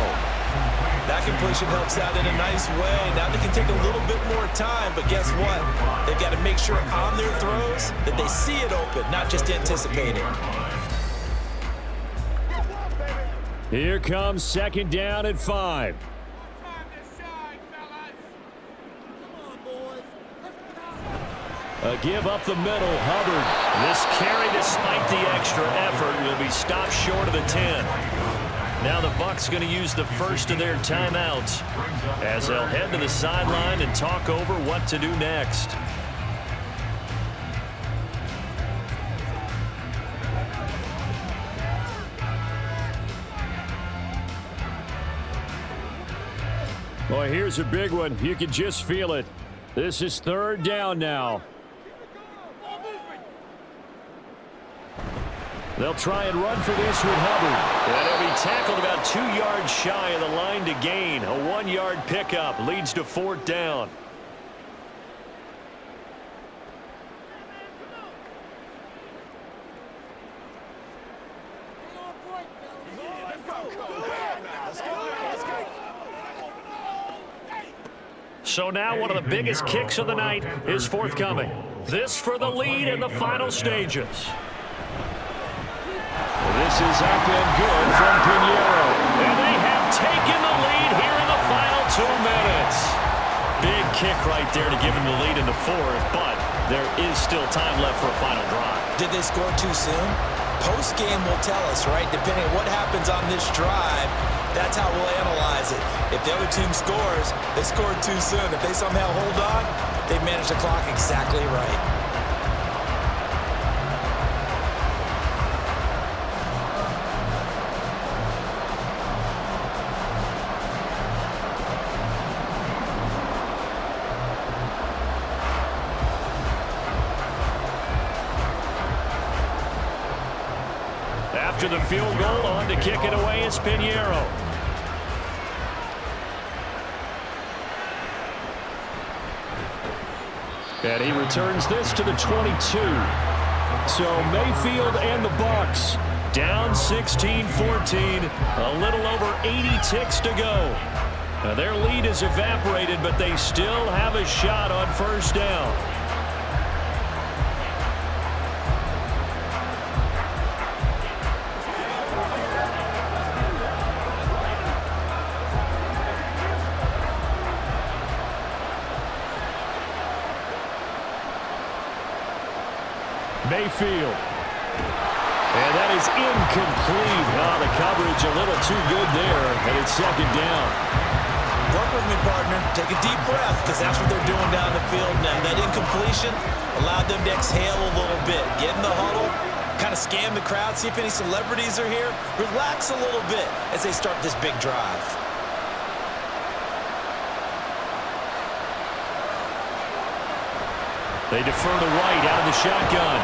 That completion helps out in a nice way. Now they can take a little bit more time, but guess what? They've got to make sure on their throws that they see it open, not just anticipate it. Here comes second down at 5. A give up the middle, Hubbard. This carry, despite the extra effort, will be stopped short of the 10. Now the Bucs going to use the first of their timeouts as they'll head to the sideline and talk over what to do next. Boy, here's a big one. You can just feel it. This is third down now. They'll try and run for this with Hubbard. And he'll be tackled about 2 yards shy of the line to gain. A 1-yard pickup leads to fourth down. So now one of the biggest kicks of the night is forthcoming. This for the lead in the final stages. This is up and good from Pinheiro. And they have taken the lead here in the final 2 minutes. Big kick right there to give them the lead in the fourth, but there is still time left for a final drive. Did they score too soon? Post-game will tell us, right? Depending on what happens on this drive, that's how we'll analyze it. If the other team scores, they scored too soon. If they somehow hold on, they manage the clock exactly right. After the field goal, on to kick it away is Pinheiro. And he returns this to the 22. So Mayfield and the Bucs down 16-14. A little over 80 ticks to go. Now their lead is evaporated, but they still have a shot on first down. Mayfield. And that is incomplete. Oh, the coverage a little too good there, and it's second down. Work with me, partner. Take a deep breath, because that's what they're doing down the field now. That incompletion allowed them to exhale a little bit. Get in the huddle, kind of scan the crowd, see if any celebrities are here. Relax a little bit as they start this big drive. They defer to White out of the shotgun.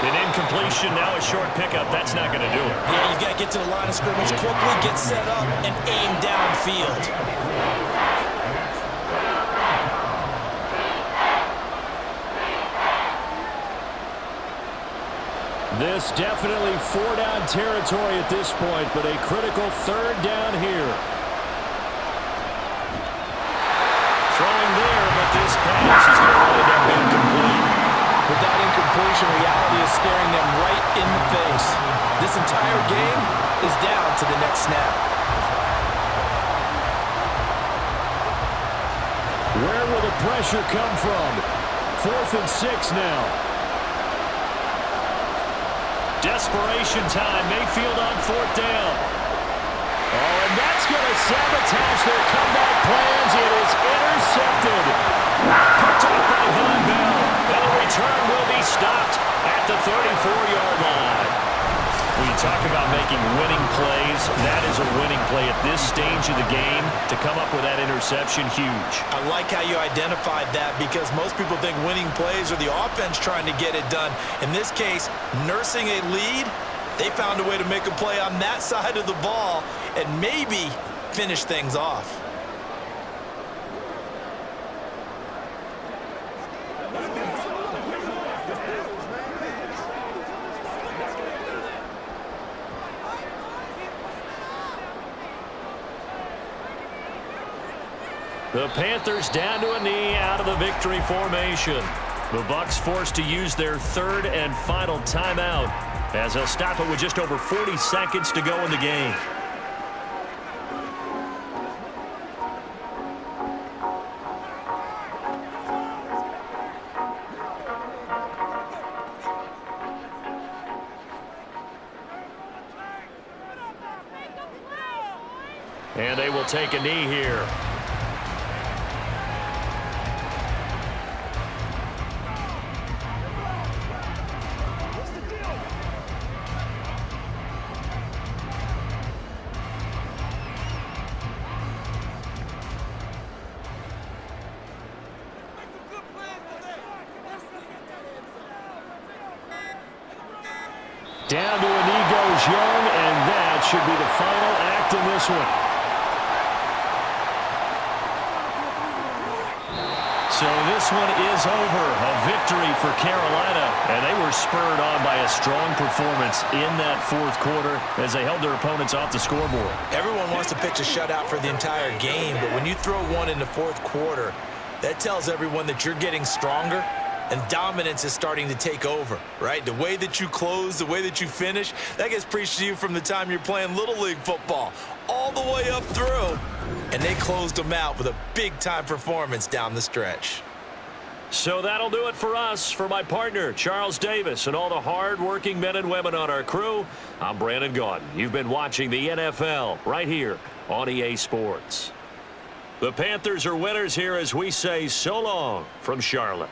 An incompletion, now a short pickup. That's not going to do it. Yeah, you've got to get to the line of scrimmage quickly, get set up, and aim downfield. This definitely four-down territory at this point, but a critical third down here. Throwing there, but this pass is going to wind up incomplete. With that incompletion, reality is staring them right in the face. This entire game is down to the next snap. Where will the pressure come from? 4th and 6 now. Desperation time. Mayfield on 4th down. Oh, and that's going to sabotage their comeback plans. It is intercepted. Picked off by Von Bell. And the return will be stopped at the 34-yard line. When you talk about making winning plays, that is a winning play at this stage of the game. To come up with that interception, huge. I like how you identified that, because most people think winning plays are the offense trying to get it done. In this case, nursing a lead, they found a way to make a play on that side of the ball and maybe finish things off. The Panthers down to a knee out of the victory formation. The Bucs forced to use their third and final timeout as they'll stop it with just over 40 seconds to go in the game. And they will take a knee here. Down to a knee goes Young, and that should be the final act in this one. So this one is over. A victory for Carolina, and they were spurred on by a strong performance in that fourth quarter as they held their opponents off the scoreboard. Everyone wants to pitch a shutout for the entire game, but when you throw one in the fourth quarter, that tells everyone that you're getting stronger and dominance is starting to take over, right? The way that you close, the way that you finish, that gets preached to you from the time you're playing Little League football all the way up through. And they closed them out with a big-time performance down the stretch. So that'll do it for us. For my partner, Charles Davis, and all the hard-working men and women on our crew, I'm Brandon Gaudin. You've been watching the NFL right here on EA Sports. The Panthers are winners here as we say so long from Charlotte.